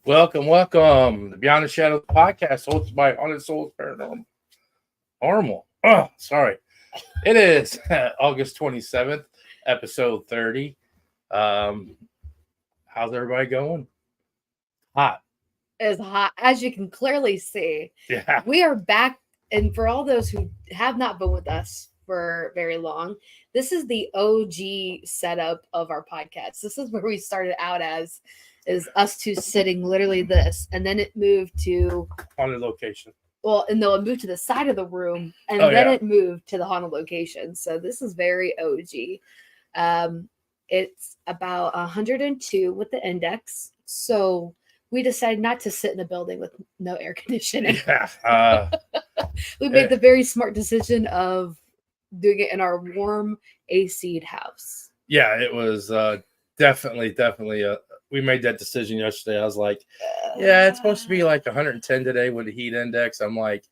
Welcome. The Beyond the Shadows podcast, hosted by Haunted Souls Paranormal. Oh, sorry. It is August 27th, episode 30. How's everybody going? Hot. It's hot, as you can clearly see. Yeah. We are back, and for all those who have not been with us for very long, this is the OG setup of our podcast. This is where we started out as is us two sitting literally this, and then it moved to Haunted location. Well, and then it moved to the side of the room, and then it moved to the haunted location. So this is very OG. It's about 102 with the index. So we decided not to sit in a building with no air conditioning. Yeah. We made the very smart decision of doing it in our warm AC'd house. Yeah, it was definitely. We made that decision yesterday. I was like, yeah, it's supposed to be like 110 today with the heat index. I'm like,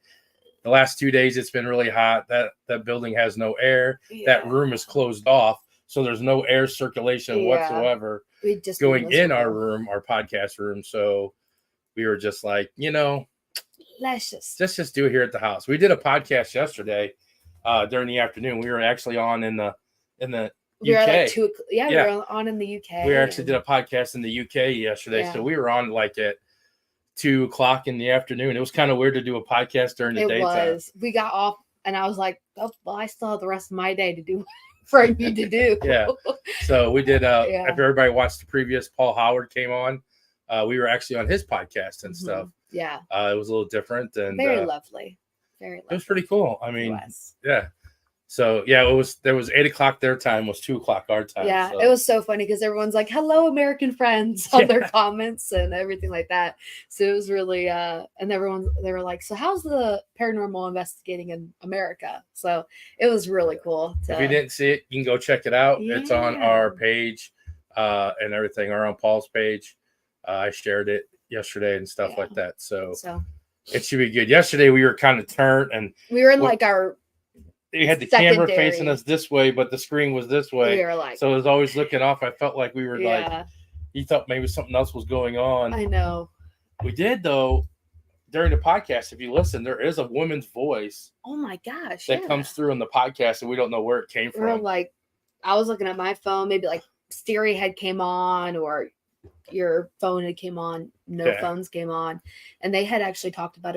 the last 2 days it's been really hot. That building has no air. Yeah. That room is closed off, so there's no air circulation whatsoever going in our room, our podcast room. So we were just like, let's just do it here at the house. We did a podcast yesterday during the afternoon. We were actually on in the we UK. were like we were on in the UK. We actually did a podcast in the UK yesterday. So we were on like at 2:00 in the afternoon. It was kind of weird to do a podcast during the daytime. It was. We got off and I was like, oh, well, I still have the rest of my day to do for I need to do. Yeah. So we did after everybody watched the previous Paul Howard came on, we were actually on his podcast and stuff. Yeah. It was a little different and very lovely. Very lovely. It was pretty cool. I mean, yeah. So there was 8:00 their time, was 2:00 our time. Yeah, so. It was so funny because everyone's like, "Hello, American friends," on their comments and everything like that. So it was really, and they were like, "So how's the paranormal investigating in America?" So it was really cool. If you didn't see it, you can go check it out. Yeah. It's on our page and everything, or on Paul's page. I shared it yesterday and stuff like that. So it should be good. Yesterday we were kind of turned and we were in like our. You had the camera facing us this way, but the screen was this way. We were like, so it was always looking off. I felt like we were like, you thought maybe something else was going on. I know. We did, though, during the podcast. If you listen, there is a woman's voice. Oh, my gosh. That comes through in the podcast, and we don't know where it came from. We're like, I was looking at my phone, maybe like Siri had came on or your phone had came on. No phones came on. And they had actually talked about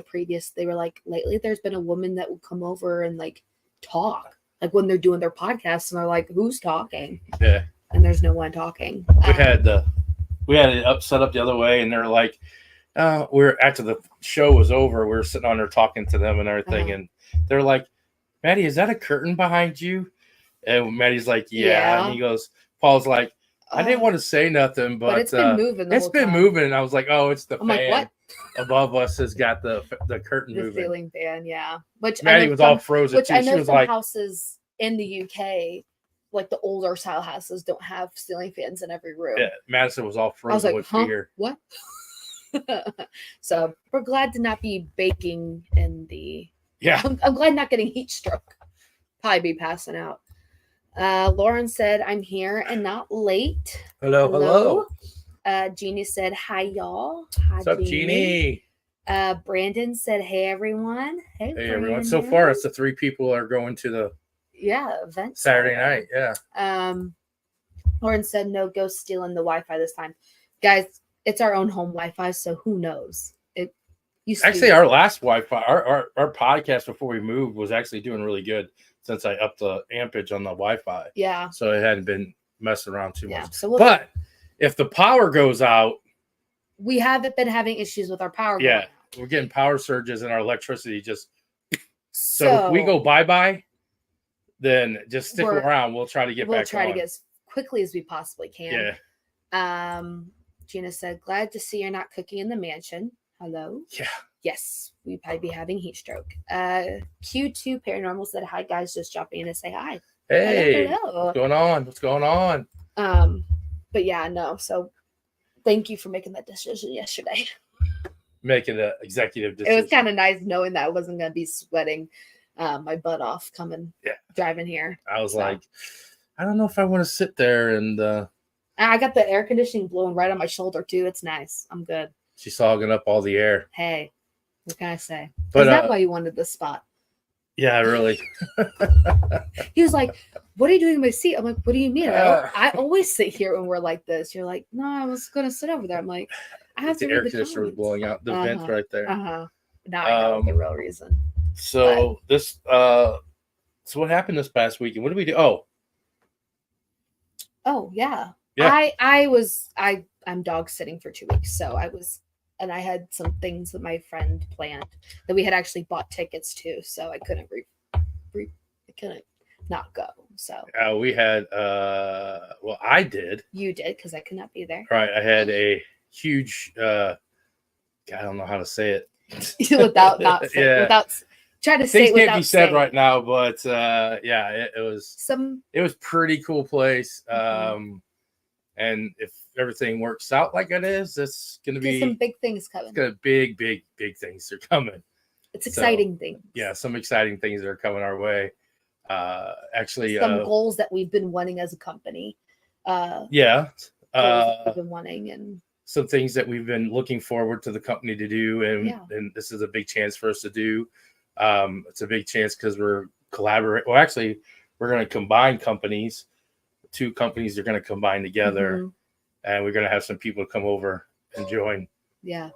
they were like, lately there's been a woman that would come over and like, talk like when they're doing their podcasts and they're like, who's talking? Yeah. And there's no one talking. We had it set up the other way and they're like, we're after the show was over, we were sitting on there talking to them and everything. And they're like, Maddie, is that a curtain behind you? And Maddie's like, yeah. And he goes, Paul's like, I didn't want to say nothing, but it's been moving. It's been moving. And I was like, oh, it's the fan. Like, what? Above us has got the curtain moving. The ceiling fan, yeah. Which Maddie was all frozen. Which too. I know she was some like, houses in the UK, like the older style houses, don't have ceiling fans in every room. Yeah, Madison was all frozen with fear. What? So we're glad to not be baking in the. Yeah, I'm glad not getting heat stroke. Probably be passing out. Lauren said, "I'm here and not late." Hello. Jeannie said, hi, y'all. Hi, what's up, Jeannie? Brandon said, hey, everyone. Hey, everyone. So far, it's the 3 people are going to the event Saturday night. Yeah. Lauren said, no ghost stealing the Wi-Fi this time. Guys, it's our own home Wi-Fi, so who knows? It used to actually, our last Wi-Fi, our podcast before we moved was actually doing really good since I upped the ampage on the Wi-Fi. Yeah. So it hadn't been messing around too much. So but if the power goes out, we haven't been having issues with our power. Yeah, we're getting power surges and our electricity just. So if we go bye, then just stick around. We'll try to get back. We'll try to get as quickly as we possibly can. Yeah. Gina said, glad to see you're not cooking in the mansion. Hello. Yeah. Yes, we'd probably be having heat stroke. Q2 Paranormal said, hi, guys. Just dropping in to say hi. Hey, hello. What's going on? But yeah, no. So thank you for making that decision yesterday. Making an executive decision. It was kind of nice knowing that I wasn't going to be sweating my butt off driving here. I was like, I don't know if I want to sit there and. I got the air conditioning blowing right on my shoulder too. It's nice. I'm good. She's hogging up all the air. Hey, what can I say? But Is that why you wanted this spot? Yeah, really. He was like, "What are you doing in my seat?" I'm like, "What do you mean? I always sit here when we're like this." You're like, "No, I was gonna sit over there." I'm like, "I have to the read air the conditioner was comments." blowing out. The vent's right there. Now I know the real reason. So so what happened this past weekend? What did we do? Oh yeah. Yeah. I'm dog sitting for 2 weeks, so I had some things that my friend planned that we had actually bought tickets to, so I couldn't I couldn't not go. So we had well, I did. You did, because I could not be there. Right. I had a huge I don't know how to say it. without try to say things it without can't be said saying. right now, but yeah, it was pretty cool place. And if everything works out like it is, it's gonna be some big things coming. It's gonna big things are coming. It's exciting things. Yeah, some exciting things are coming our way. Actually, some goals that we've been wanting as a company. We've been wanting, and some things that we've been looking forward to the company to do, and this is a big chance for us to do. It's a big chance because we're collaborating. Well, actually, we're going to combine companies. 2 companies are going to combine together, and we're going to have some people come over and join. Yeah,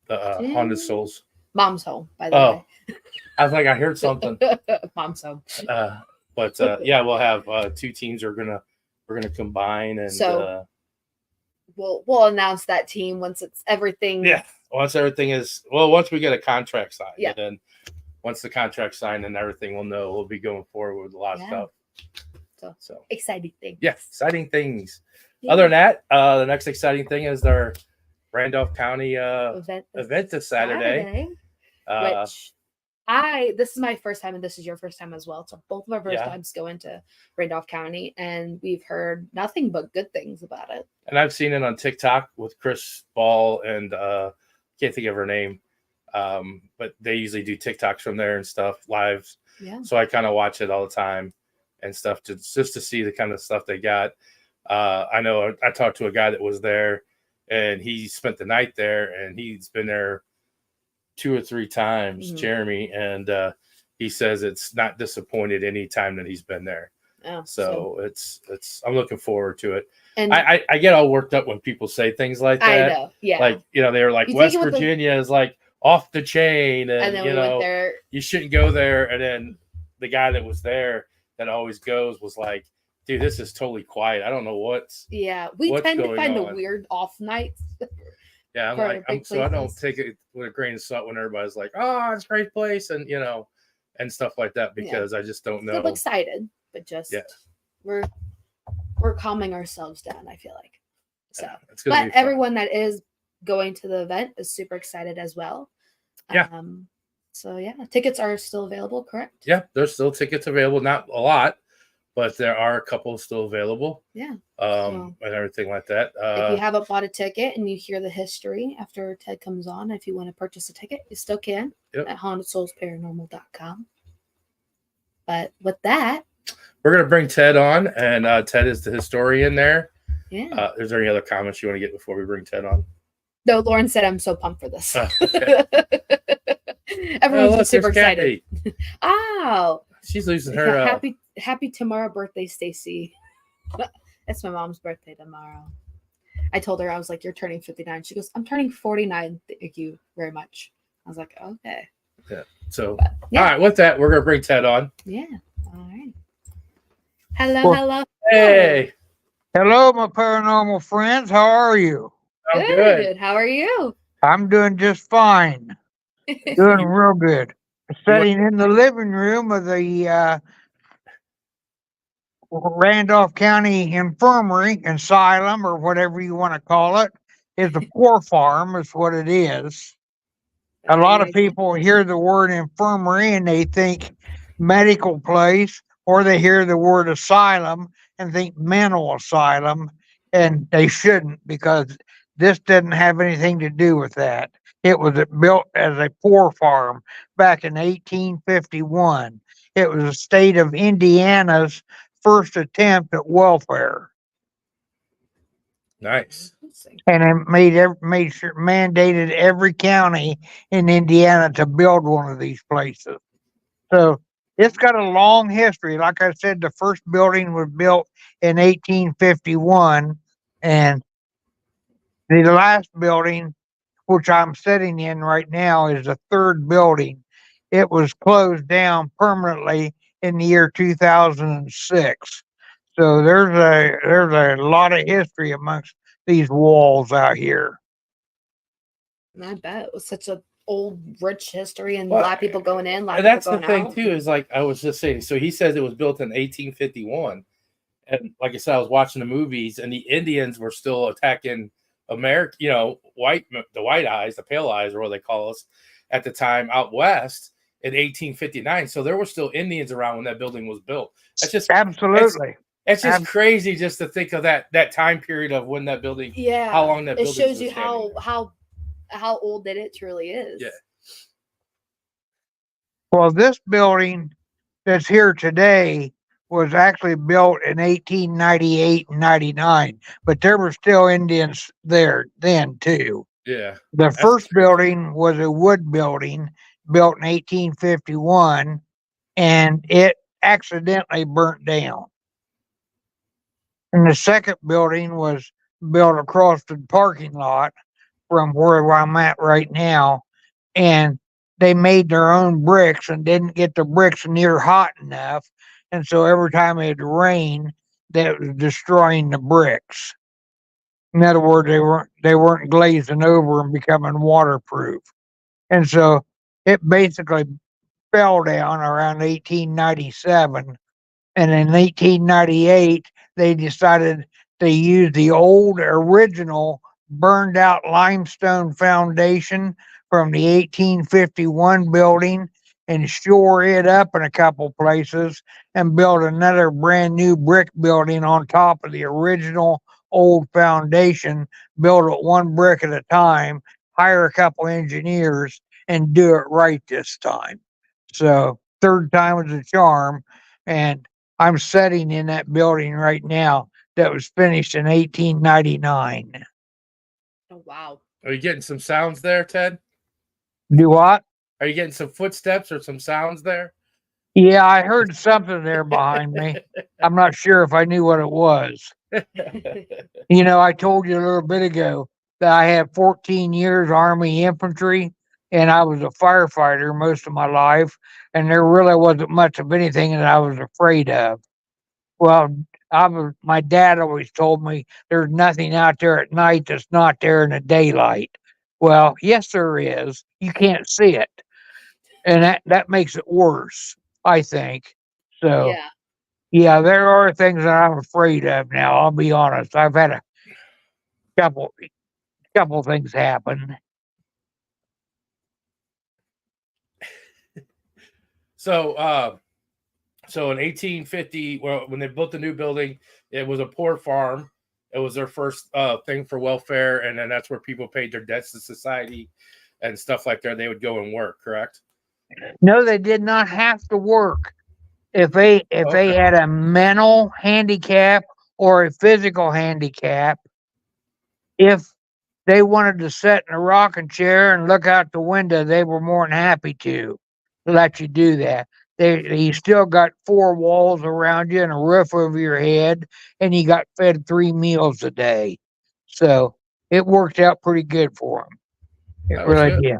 the Haunted Souls. Mom's home, by the way. I think I heard something. Mom's home. But yeah, we'll have 2 teams. We're gonna combine, and so we'll announce that team once it's everything. Yeah, once we get a contract signed. Yeah. And then once the contract's signed and everything, we'll know. We'll be going forward with a lot of stuff. So exciting things. Yeah, exciting things. Yeah. Other than that, the next exciting thing is our Randolph County event this Saturday. Which this is my first time, and this is your first time as well. So both of our first times going to Randolph County, and we've heard nothing but good things about it. And I've seen it on TikTok with Chris Ball and can't think of her name. But they usually do TikToks from there and stuff, lives. Yeah. So I kind of watch it all the time and stuff just to see the kind of stuff they got. I know I talked to a guy that was there, and he spent the night there, and he's been there 2 or 3 times, Jeremy, and he says it's not disappointed any time that he's been there. Oh, so it's I'm looking forward to it. And I get all worked up when people say things like that. I know, yeah. Like, they were like, West Virginia is like off the chain, and then we went there. You shouldn't go there. And then the guy that was there that always goes was like, dude, this is totally quiet. I don't know what's we tend to find the weird off nights. Yeah, so I don't take it with a grain of salt when everybody's like, "Oh, it's a great place," and and stuff like that, because I just don't know. Still excited, but just we're calming ourselves down, I feel like. So, but everyone that is going to the event is super excited as well. Yeah. So tickets are still available, correct? Yeah, there's still tickets available. Not a lot, but there are a couple still available. Yeah. And everything like that. If you haven't bought a ticket and you hear the history after Ted comes on, if you want to purchase a ticket, you still can at hauntedsoulsparanormal.com. But with that, we're going to bring Ted on, and Ted is the historian there. Yeah. Is there any other comments you want to get before we bring Ted on? No, Lauren said I'm so pumped for this. Okay. Everyone's super excited. Oh. She's losing her. Happy tomorrow birthday, Stacy. It's my mom's birthday tomorrow. I told her, I was like, you're turning 59. She goes, I'm turning 49. Thank you very much. I was like, okay. Yeah. So, all right, with that, we're going to bring Ted on. Yeah. All right. Hello. Hey. Hello, my paranormal friends. How are you? I'm good. How are you? I'm doing just fine. Doing real good. Sitting in the living room of the Randolph County Infirmary, Asylum, or whatever you want to call it. Is a poor farm, is what it is. A lot of people hear the word infirmary and they think medical place, or they hear the word asylum and think mental asylum, and they shouldn't, because this didn't have anything to do with that. It was built as a poor farm back in 1851. It was the state of Indiana's first attempt at welfare. Nice. and it made sure mandated every county in Indiana to build one of these places. So it's got a long history. Like I said, the first building was built in 1851, and the last building, which I'm sitting in right now, is the third building. It was closed down permanently in the year 2006. So there's a lot of history amongst these walls out here. And I bet it was such a old, rich history, and a Well, lot of people going in, a lot And of that's people the going thing out. too, is like I was just saying. So he says it was built in 1851. And like I said, I was watching the movies, and the Indians were still attacking America, the white eyes, the pale eyes, or what they call us at the time out west in 1859. So there were still Indians around when that building was built. That's just Absolutely. it's just crazy just to think of that time period of when that building, Yeah, how long that it building shows was you standing. how old that it truly is. Yeah. Well, this building that's here today was actually built in 1898 and 99, but there were still Indians there then too. Yeah. The That's first crazy. building was a wood building built in 1851, and it accidentally burnt down. And the second building was built across the parking lot from where I'm at right now, and they made their own bricks and didn't get the bricks near hot enough, and so every time it rained, that was destroying the bricks. In other words, they weren't glazing over and becoming waterproof, and so it basically fell down around 1897, and in 1898 they decided to use the old original burned out limestone foundation from the 1851 building and shore it up in a couple places and build another brand new brick building on top of the original old foundation, build it one brick at a time, hire a couple engineers, and do it right this time. So third time is a charm, and I'm sitting in that building right now that was finished in 1899. Oh wow. Are you getting some sounds there, Ted? Do what? Are you getting some footsteps or some sounds there? Yeah, I heard something there behind me. I'm not sure if I knew what it was. I told you a little bit ago that I had 14 years Army infantry, and I was a firefighter most of my life, and there really wasn't much of anything that I was afraid of. Well, my dad always told me there's nothing out there at night that's not there in the daylight. Well, yes, there is. You can't see it, and that makes it worse, I think. So, Yeah. yeah, there are things that I'm afraid of now. I'll be honest. I've had a couple couple things happen. So in 1850, well, when they built the new building, it was a poor farm. It was their first thing for welfare, and then that's where people paid their debts to society and stuff like that. They would go and work, correct? No, they did not have to work. If they had a mental handicap or a physical handicap, if they wanted to sit in a rocking chair and look out the window, they were more than happy to let you do that. You still got four walls around you and a roof over your head, and you got fed 3 meals a day. So it worked out pretty good for them. It That was really good. did.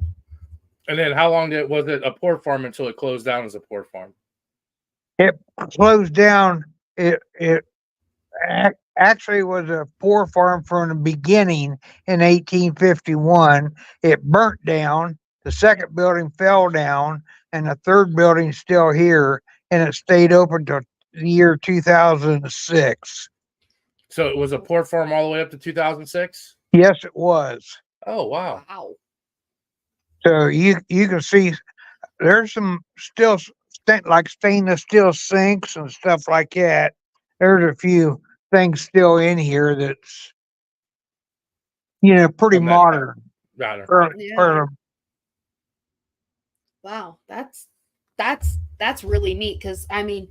And then how long was it a poor farm until it closed down as a poor farm? It closed down. It actually was a poor farm from the beginning in 1851. It burnt down. The second building fell down, and the third building's still here, and it stayed open till the year 2006. So it was a poor farm all the way up to 2006? Yes, it was. Oh, wow. Wow. So you can see there's some still like stainless steel sinks and stuff like that. There's a few things still in here that's pretty From that time. modern. Got it. Yeah. Wow. That's really neat, because I mean,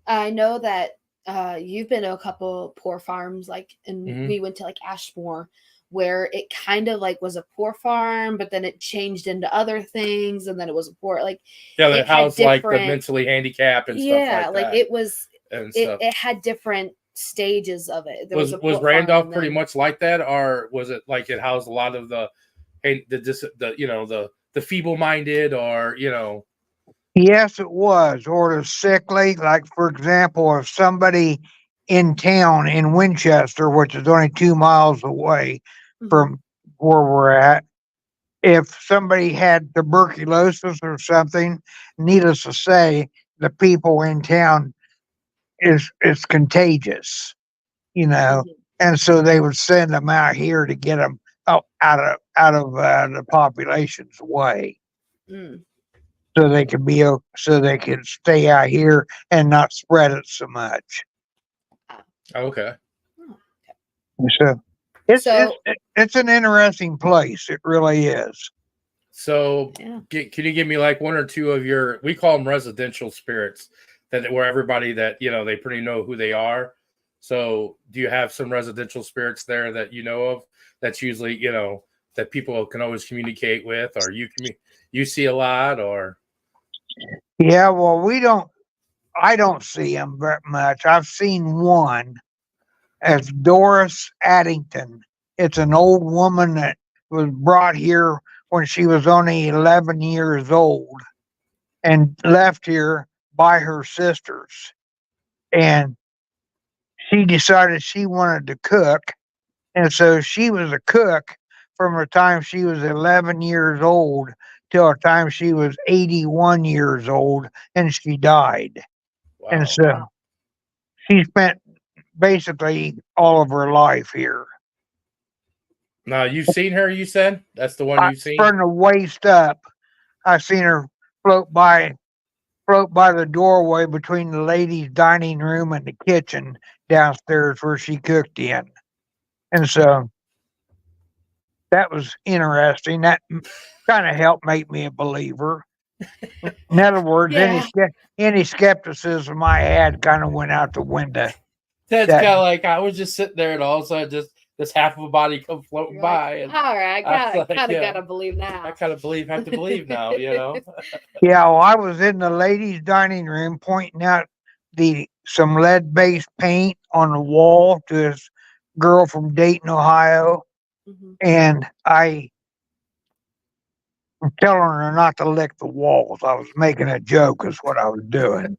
I know that You've been to a couple poor farms, like, and Mhm. we went to like Ashmore, where it kind of like was a poor farm, but then it changed into other things, and then it was a poor, like, Yeah, they it had house like the different, mentally handicapped and stuff yeah, like like that it was, and it stuff. it had different stages of it. There was a Was poor farm, Randolph and pretty then much like that, or was it like it housed a lot of the feeble minded, or Yes, it was. Or the sickly. Like, for example, if somebody in town in Winchester, which is only 2 miles away Mhm. from where we're at, if somebody had tuberculosis or something, needless to say, the people in town is contagious, you know, Mhm. and so they would send them out here to get them out of the population's way, Mm. so they could so they could stay out here and not spread it so much. okay. Oh. So So it's an interesting place. It really is. So, yeah. can you give me like one or two of your? We call them residential spirits, that where everybody that they pretty know who they are. So, do you have some residential spirits there that you know of? That's usually that people can always communicate with, or you see a lot, or Yeah, well, we don't. I don't see them very much. I've seen one. As Doris Addington. It's an old woman that was brought here when she was only 11 years old and left here by her sisters. And she decided she wanted to cook. And so she was a cook from the time she was 11 years old till the time she was 81 years old and she died. And wow. so Wow. she spent basically all of her life here. Now you've seen her. You said that's the one I, you've seen. from the waist up, I seen her float by float by the doorway between the ladies' dining room and the kitchen downstairs where she cooked in. And so that was interesting. That kind of helped make me a believer. In other words, Yeah. any skepticism I had kind of went out the window. That's That kind of like I was just sitting there, and all of a sudden, just this half of a body come floating You're like, by, and all right, I was like, kind of yeah, gotta believe I now. kind of have to believe now. Yeah, well, I was in the ladies' dining room pointing out the some lead-based paint on the wall to this girl from Dayton, Ohio, Mhm. and I was telling her not to lick the walls. I was making a joke, is what I was doing.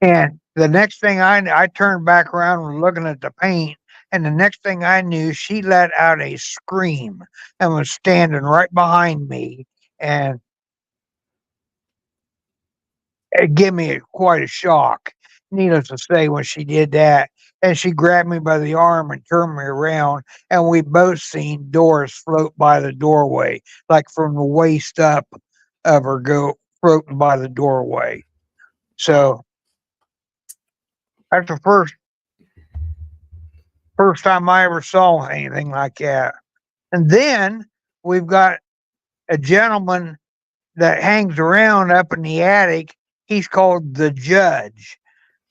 And the next thing I turned back around and looking at the paint, and the next thing I knew, she let out a scream and was standing right behind me, and it gave me quite a shock. Needless to say, when she did that, and she grabbed me by the arm and turned me around, and we both seen Doris float by the doorway, like from the waist up of her, go floating by the doorway. Wow. So that's the first time I ever saw anything like that. And then we've got a gentleman that hangs around up in the attic. He's called the Judge.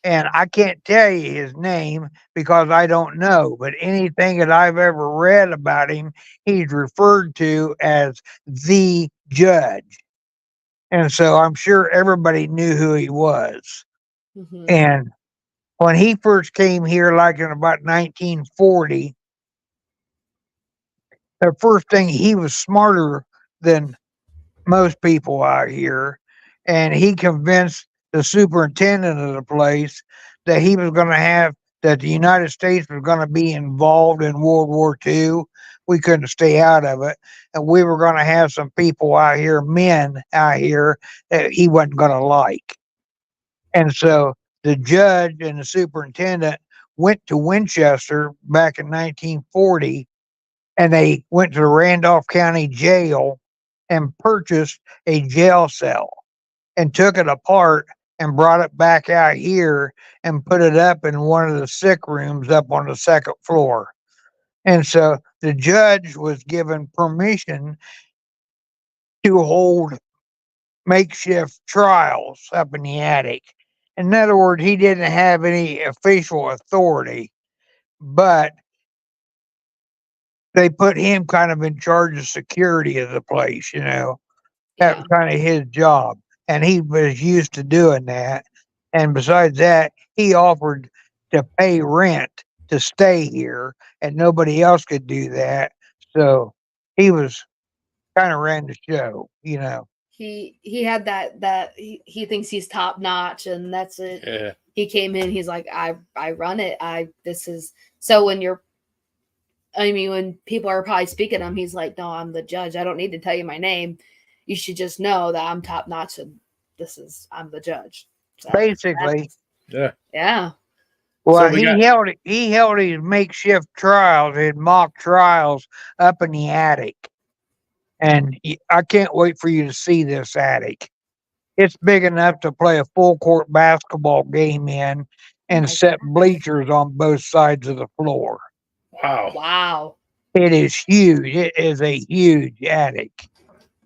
And I can't tell you his name because I don't know, but anything that I've ever read about him, he's referred to as the Judge. And so I'm sure everybody knew who he was. Mhm. And when he first came here, like in about 1940, the first thing, he was smarter than most people out here. And he convinced the superintendent of the place that he was going to have, that the United States was going to be involved in World War II. We couldn't stay out of it. And we were going to have some people out here, men out here, that he wasn't going to like. And so the judge and the superintendent went to Winchester back in 1940, and they went to the Randolph County Jail and purchased a jail cell and took it apart and brought it back out here and put it up in one of the sick rooms up on the second floor. And so the judge was given permission to hold makeshift trials up in the attic. In other words, he didn't have any official authority, but they put him kind of in charge of security of the place, That Yeah. was kind of his job. And he was used to doing that. And besides that, he offered to pay rent to stay here, and nobody else could do that. So he was kind of ran the show. He had that he thinks he's top notch, and that's it. Yeah. He came in, he's like, I run it. This is so when people are probably speaking to him, he's like, no, I'm the judge. I don't need to tell you my name. You should just know that I'm top notch, and I'm the judge. So Basically, Yeah. yeah. well, So we he got held his makeshift trials, his mock trials up in the attic, and I can't wait for you to see this attic. It's big enough to play a full court basketball game in, Oh and my set gosh. bleachers on both sides of the floor. wow. Wow. It is huge. It is a huge attic.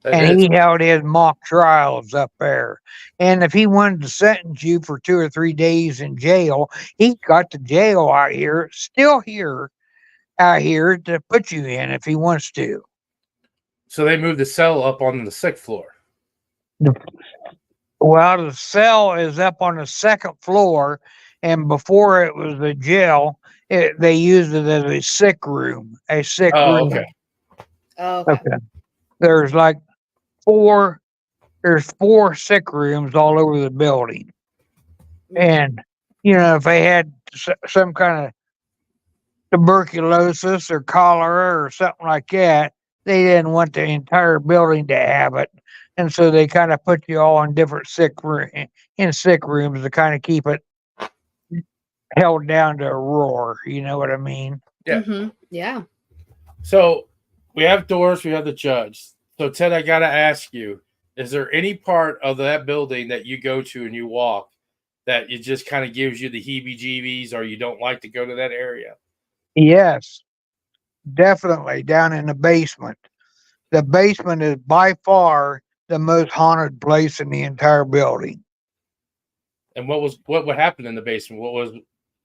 That And is. he held his mock trials up there. And if he wanted to sentence you for 2 or 3 days in jail, he got the jail out here, still here, out here to put you in if he wants to. So they moved the cell up on the 6th floor. Well, the cell is up on the second floor, and before it was the jail, they used it as a sick room. A sick Oh, room. okay. Oh, okay. Okay. There's like four. There's 4 sick rooms all over the building, and if they had some kind of tuberculosis or cholera or something like that, they didn't want the entire building to have it, and so they kind of put you all in different sick rooms to kind of keep it held down to a roar. You know what I mean? Yeah. Mm-hmm. Yeah. So we have doors, we have the judge. So Ted, I gotta ask you, is there any part of that building that you go to and you walk that it just kind of gives you the heebie-jeebies, or you don't like to go to that area? Yes, definitely down in the basement. The basement is by far the most haunted place in the entire building. And what would happen in the basement?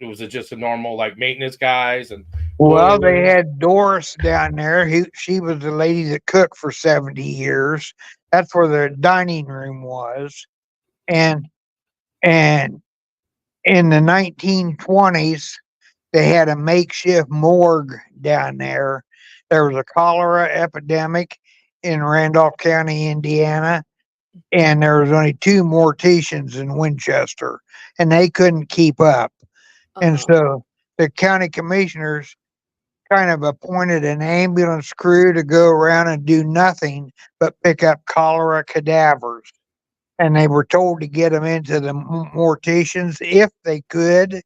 Was it just a normal like maintenance guys and Well, boiler they room? had Doris down there. She was the lady that cooked for 70 years. That's where the dining room was. And and in the 1920s, they had a makeshift morgue down there. There was a cholera epidemic in Randolph County, Indiana, and there was only 2 morticians in Winchester, and they couldn't keep up. And Uh-huh. so the county commissioners kind of appointed an ambulance crew to go around and do nothing but pick up cholera cadavers. And they were told to get them into the morticians if they could,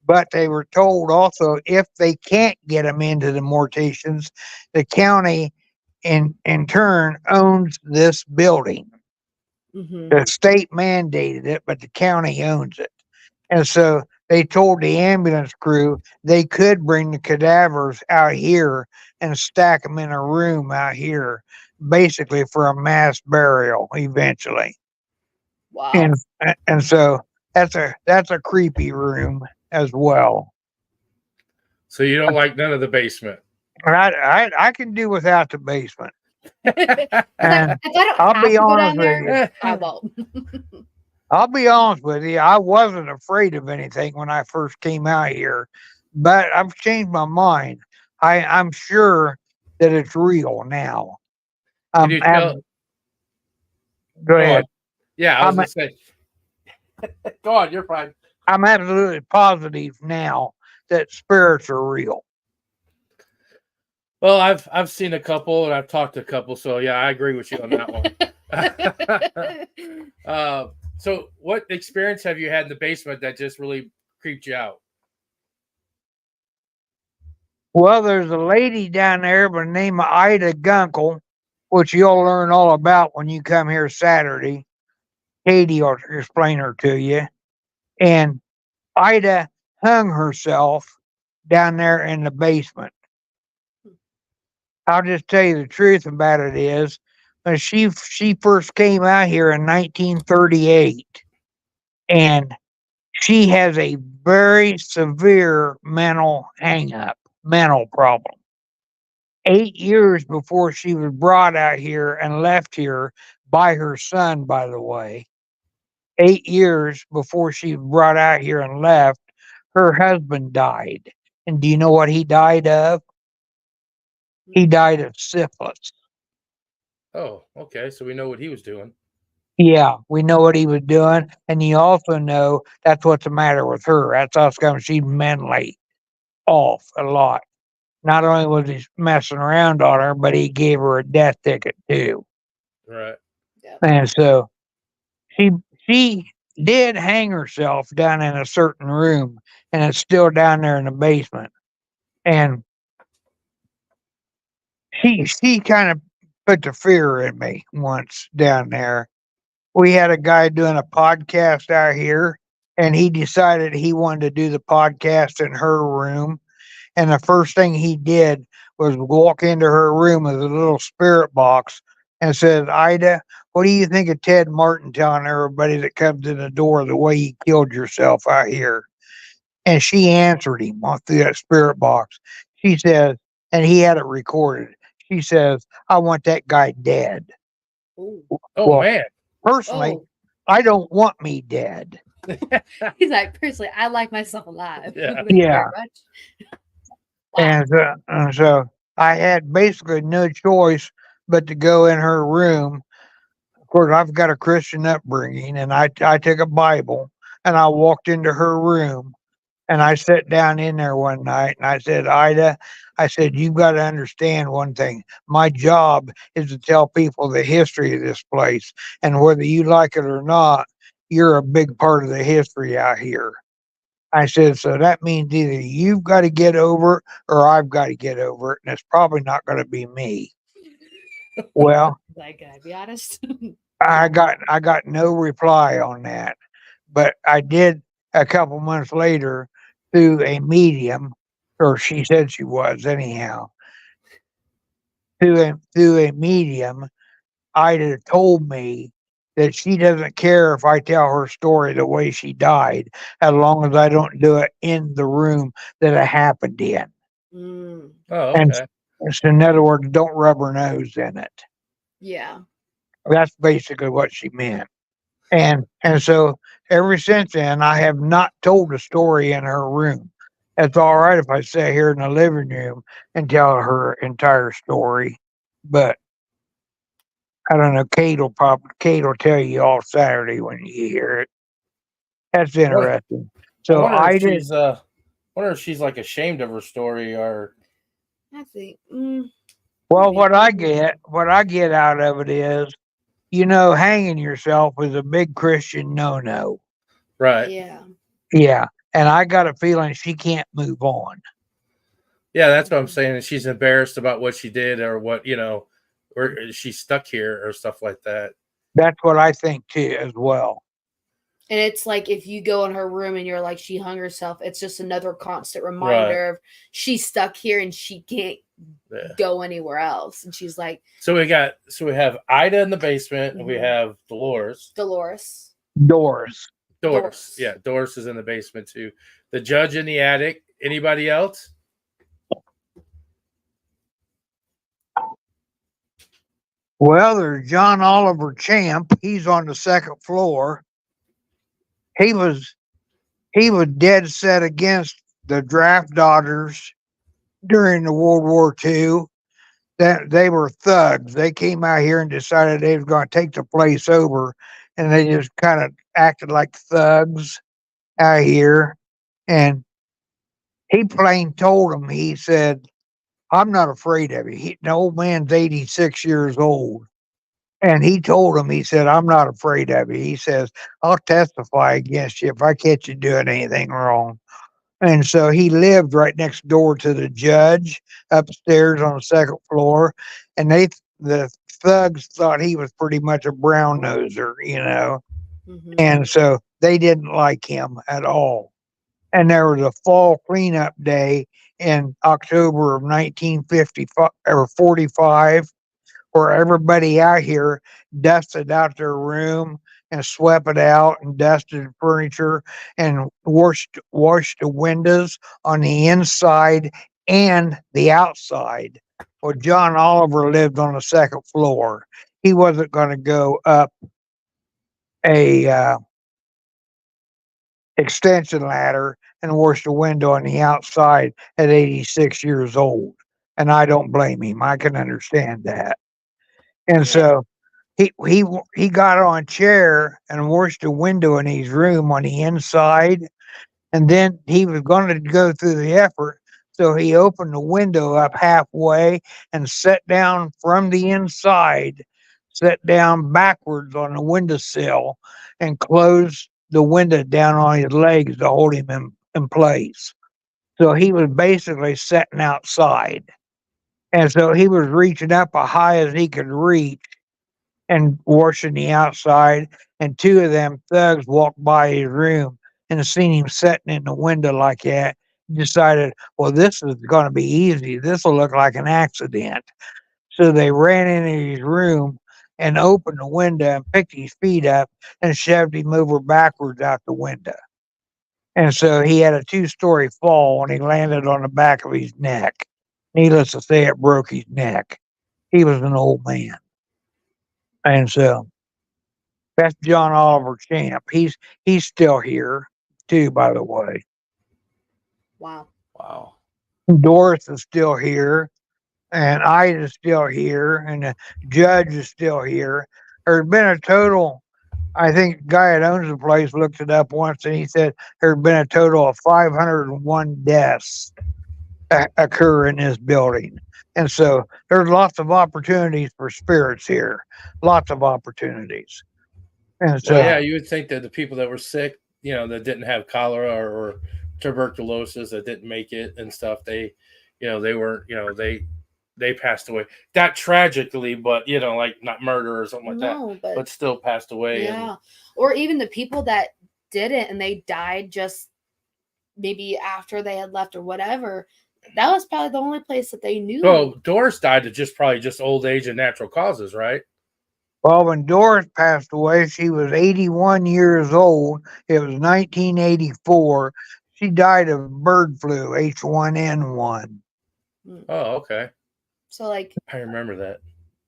but they were told also if they can't get them into the morticians, the county in turn owns this building. Mm-hmm. The state mandated it, but the county owns it. And so they told the ambulance crew they could bring the cadavers out here and stack them in a room out here, basically for a mass burial eventually. Wow. And and so that's a creepy room as well. So you don't like none of the basement. I can do without the basement. And If I don't I'll have be to go honest down with there, you. I won't. I'll be honest with you. I wasn't afraid of anything when I first came out here, but I've changed my mind. I'm sure that it's real now. Can you tell? Go Go on. ahead. Yeah, I was I'm gonna say. Go on, you're fine. I'm absolutely positive now that spirits are real. Well, I've seen a couple and I've talked to a couple, so yeah, I agree with you on that one. So what experience have you had in the basement that just really creeped you out? Well, there's a lady down there by the name of Ida Gunkel, which you'll learn all about when you come here Saturday. Katie will explain her to you. And Ida hung herself down there in the basement. I'll just tell you the truth about it is, when she first came out here in 1938, And she has a very severe mental problem. 8 years before she was brought out here and left here by her son, by the way, 8 years before she was brought out here and left, her husband died. And do you know what he died of? He died of syphilis. Oh, okay. So we know what he was doing. Yeah, we know what he was doing. And you also know that's what's the matter with her. That's us coming. She's mentally off a lot. Not only was he messing around on her, but he gave her a death ticket too. Right. Yeah. And so she she did hang herself down in a certain room, and it's still down there in the basement. And she kind of put the fear in me once down there. We had a guy doing a podcast out here, and he decided he wanted to do the podcast in her room. And the first thing he did was walk into her room with a little spirit box and said, Ida, what do you think of Ted Martin telling everybody that comes in the door the way you killed yourself out here? And she answered him through that spirit box. She says, and he had it recorded. She says, I want that guy dead. Ooh. Oh Well, man. personally, Oh. I don't want me dead. He's like, personally, I like myself alive. Yeah. Thank you Yeah. very much. Wow. And so I had basically no choice but to go in her room. Of course, I've got a Christian upbringing, and I took a Bible and I walked into her room and I sat down in there one night and I said, Ida, I said, you've got to understand one thing. My job is to tell people the history of this place. And whether you like it or not, you're a big part of the history out here. I said, so that means either you've got to get over it or I've got to get over it. And it's probably not going to be me. Well, Like, can I be honest? I got no reply on that. But I did a couple months later through a medium, or she said she was anyhow. Through a medium, Ida told me that she doesn't care if I tell her story the way she died, as long as I don't do it in the room that it happened in. Mm, Oh, And okay. so in other words, don't rub her nose in it. yeah. That's basically what she meant. And so ever since then, I have not told a story in her room. It's all right if I sit here in the living room and tell her entire story, but I don't know. Kate will tell you all Saturday when you hear it. That's What interesting. I So wonder if I did. she's like ashamed of her story or I think. Well, Maybe. what I get out of it is, hanging yourself is a big Christian no. right. Yeah. Yeah, and I got a feeling she can't move on. Yeah, that's what I'm saying. She's embarrassed about what she did or or she's stuck here or stuff like that. That's what I think too, as well. And it's like if you go in her room and you're like, she hung herself, it's just another constant Right. reminder of she's stuck here and she can't Yeah. go anywhere else. And she's like, So we have Ida in the basement and we Mhm. have Dolores. Doris. Doors. Doris. Yeah, Doris is in the basement too. The judge in the attic. Anybody else? Well, there's John Oliver Champ. He's on the second floor. He was dead set against the draft daughters during the World War II. That they were thugs. They came out here and decided they was going to take the place over, and they just kind of acted like thugs out here. And he plain told them, he said, "I'm not afraid of you." The old man's 86 years old. And he told him, he said, "I'm not afraid of you." He says, "I'll testify against you if I catch you doing anything wrong." And so he lived right next door to the judge upstairs on the second floor. And the thugs thought he was pretty much a brown noser. Mm-hmm. And so they didn't like him at all. And there was a fall cleanup day in October of 1955 or 45, where everybody out here dusted out their room, and swept it out and dusted the furniture and washed the windows on the inside and the outside. Well, John Oliver lived on the second floor. He wasn't going to go up a extension ladder and wash the window on the outside at 86 years old. And I don't blame him. I can understand that. And Yeah. so he got on a chair and washed the window in his room on the inside, and then he was going to go through the effort. So he opened the window up halfway and sat down from the inside, sat down backwards on the windowsill, and closed the window down on his legs to hold him in place. So he was basically sitting outside. And so he was reaching up as high as he could reach and washing the outside. And two of them thugs walked by his room and seen him sitting in the window like that. Decided, well, this is going to be easy. This will look like an accident. So they ran into his room and opened the window and picked his feet up and shoved him over backwards out the window. And so he had a 2-story fall and he landed on the back of his neck. Needless to say, it broke his neck. He was an old man. And so that's John Oliver Champ. He's still here too, by the way. Wow. Wow. Doris is still here, and Ida's still here, and the judge is still here. There's been a total. I think the guy that owns the place looked it up once, and he said there's been a total of 501 deaths occur in this building. And so there's lots of opportunities for spirits here. Lots of opportunities. And so, Well, yeah, you would think that the people that were sick, that didn't have cholera or tuberculosis, that didn't make it and stuff, they weren't, they passed away. Not tragically, but like not murder or something like No, that, but still passed away. yeah. And, Or even the people that didn't and they died just maybe after they had left or whatever. That was probably the only place that they knew. well, Doris died of probably just old age and natural causes, right? well, when Doris passed away, she was 81 years old. It was 1984. She died of bird flu, H1N1. Oh, okay. So like, I remember that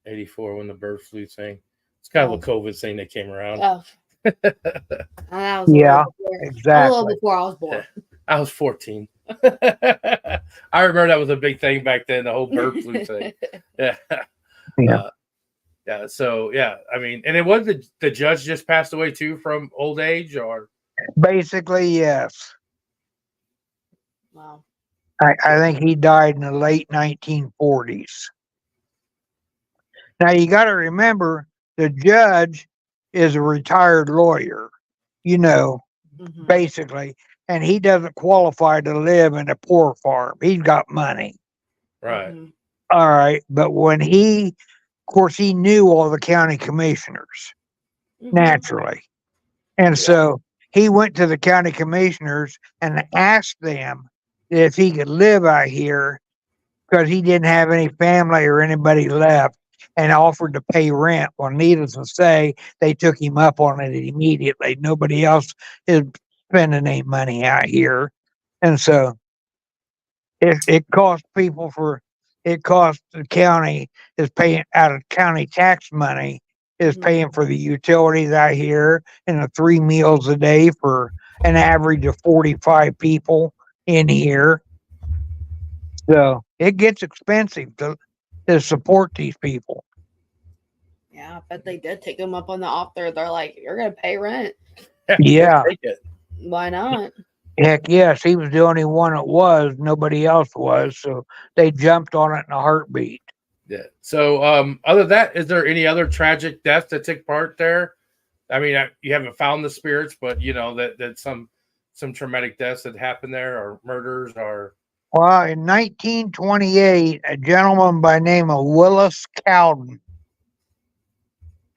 84 when the bird flu thing. It's kind of a COVID thing that came around. oh, that was Yeah, a exactly. little before I was born. I was 14. I remember that was a big thing back then, the whole bird flu thing. Yeah. Yeah. Yeah. So, yeah, I mean, and it was the judge just passed away too from old age, or? Basically, yes. Wow. I think he died in the late 1940s. Now, you got to remember the judge is a retired lawyer, Mhm. basically, and he doesn't qualify to live in a poor farm. He's got money. Right. Mhm. All right. But of course, he knew all the county commissioners, Mhm. naturally. And Yeah. so he went to the county commissioners and asked them if he could live out here because he didn't have any family or anybody left and offered to pay rent. Well, needless to say, they took him up on it immediately. Nobody else is spending any money out here. And so it costs the county is paying out of county tax money is Mhm. paying for the utilities out here and the 3 meals a day for an average of 45 people in here. So it gets expensive to support these people. Yeah, but they did take them up on the offer. They're like, "You're gonna pay rent. Yeah. Take it. Why not?" Heck yes, he was the only one that was. Nobody else was. So they jumped on it in a heartbeat. Yeah. So, other than that, is there any other tragic deaths that took part there? I mean, you haven't found the spirits, but that some traumatic deaths that happened there, or murders, or. Well, in 1928, a gentleman by the name of Willis Cowden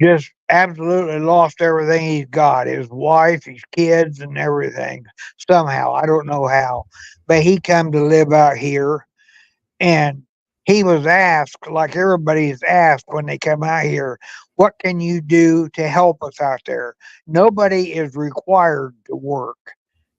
just absolutely lost everything he's got, his wife, his kids, and everything. Somehow, I don't know how, but he come to live out here, and he was asked, like everybody's asked when they come out here, what can you do to help us out there? Nobody is required to work.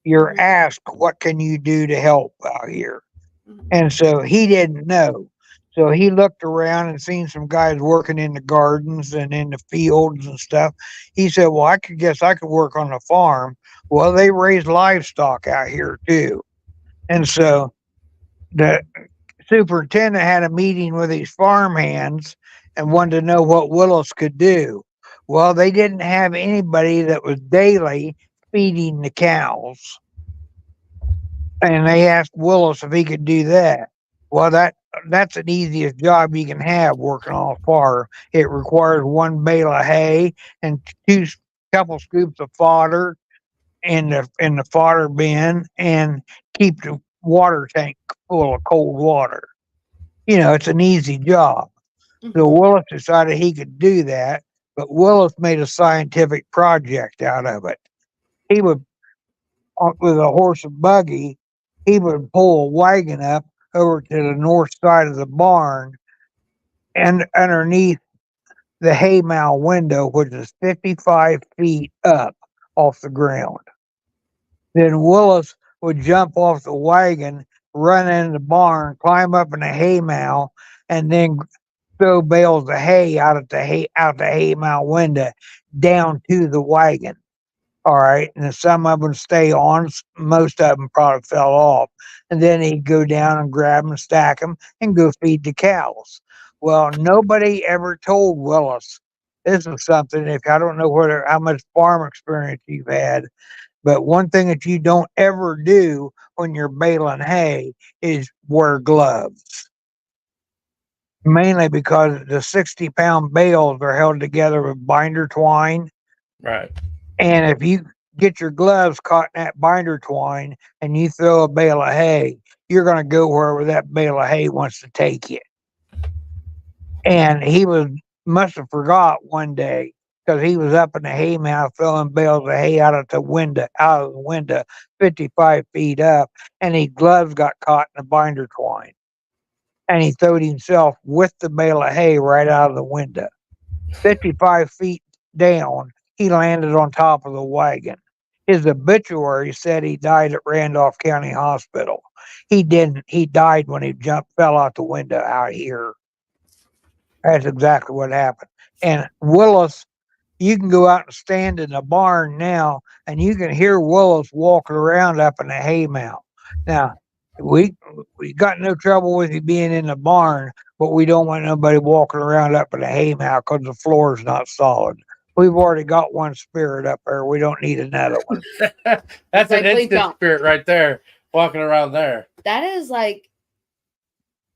You're Mhm. asked, what can you do to help out here? Mhm. And so he didn't know. So he looked around and seen some guys working in the gardens and in the fields and stuff. He said, well, I could guess I could work on the farm. Well, they raise livestock out here too. And so the superintendent had a meeting with these farm hands and wanted to know what Willis could do. Well, they didn't have anybody that was daily feeding the cows. And they asked Willis if he could do that. Well, that's the easiest job you can have working on a farm. It requires one bale of hay and two couple scoops of fodder in the fodder bin and keep the water tank full of cold water. It's an easy job. So Mhm. Willis decided he could do that, but Willis made a scientific project out of it. He would, with a horse and buggy, he would pull a wagon up over to the north side of the barn and underneath the hay mow window, which is 55 feet up off the ground. Then Willis would jump off the wagon, run in the barn, climb up in the hay mow, and then throw bales of hay out the hay mow window down to the wagon. All right, and then some of them stay on. Most of them probably fell off, and then he'd go down and grab them, stack them, and go feed the cows. Well, nobody ever told Willis. This is something. If I don't know how much farm experience you've had, but one thing that you don't ever do when you're baling hay is wear gloves. Mainly because the 60-pound bales are held together with binder twine. Right. And if you get your gloves caught in that binder twine and you throw a bale of hay, you're going to go wherever that bale of hay wants to take you. And he must have forgot one day because he was up in the hay mow throwing bales of hay out of the window, 55 feet up, and his gloves got caught in the binder twine. And he throwed himself with the bale of hay right out of the window. 55 feet down, he landed on top of the wagon. His obituary said he died at Randolph County Hospital. He didn't. He died when he fell out the window out here. That's exactly what happened. And Willis, you can go out and stand in the barn now, and you can hear Willis walking around up in the hay mow. Now, we got no trouble with you being in the barn, but we don't want nobody walking around up in the hay mow because the floor is not solid. We've already got one spirit up there. We don't need another one. That's an Like, please instant don't. spirit right there, walking around there. That is like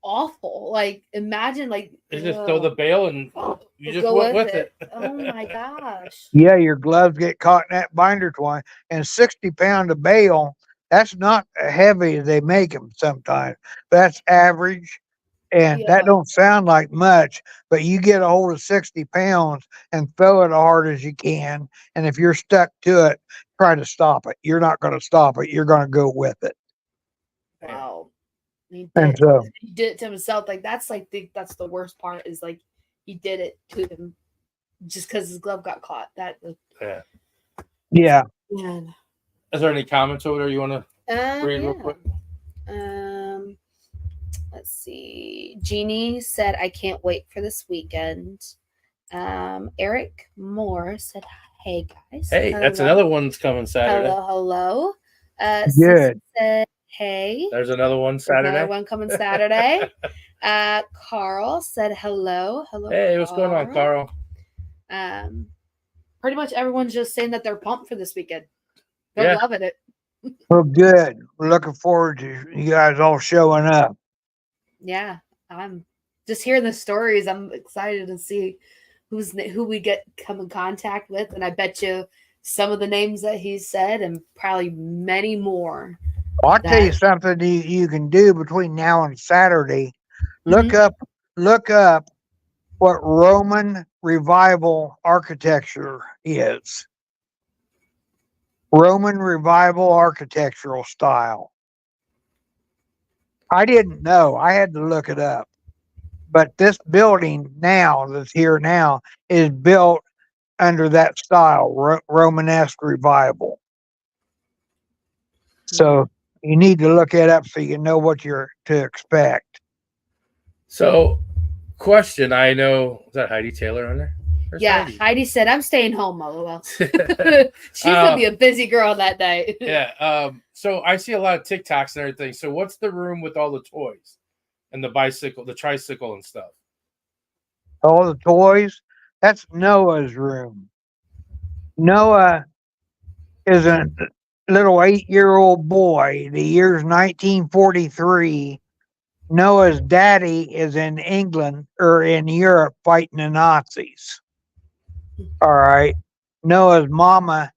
awful. Like, imagine like You just throw the bale and you just go went with it. Oh my gosh. Yeah, your gloves get caught in that binder twine, and 60-pound of bale. That's not heavy as they make them sometimes. That's average. And that Yeah. don't sound like much, but you get a hold of 60 pounds and throw it as hard as you can. And if you're stuck to it, try to stop it. You're not going to stop it. You're going to go with it. Wow. And so, He did it to himself. Like that's that's the worst part is like he did it to him just because his glove got caught. Yeah. yeah. Man. Is there any comments over there you want to read real Yeah. quick? Let's see. Jeannie said, I can't wait for this weekend. Eric Moore said, hey guys. Hey, hello. that's another one's coming Saturday. Hello. Good. Sissy said, hey. There's another one There's Saturday. another one coming Saturday. Carl said, hello. Hello. Hey, what's going on, Carl? Pretty much everyone's just saying that they're pumped for this weekend. They're loving it. Well, good. We're looking forward to you guys all showing up. Yeah, I'm just hearing the stories. I'm excited to see who we come in contact with, and I bet you some of the names that he said, and probably many more. Well, I'll tell you something you can do between now and Saturday. Look up what Roman Revival architecture is. Roman Revival architectural style. I didn't know. I had to look it up. But this building now that's here now is built under that style, Romanesque revival. So you need to look it up so you know what you're to expect. So, question: I know, is that Heidi Taylor on there? Where's Yeah, Heidi said, "I'm staying home, lol." She's gonna be a busy girl that night. Yeah. So I see a lot of TikToks and everything. So what's the room with all the toys and the bicycle, the tricycle, and stuff? All the toys. That's Noah's room. Noah is a little 8-year-old boy. The year's 1943. Noah's daddy is in England or in Europe fighting the Nazis. All right. Noah's mama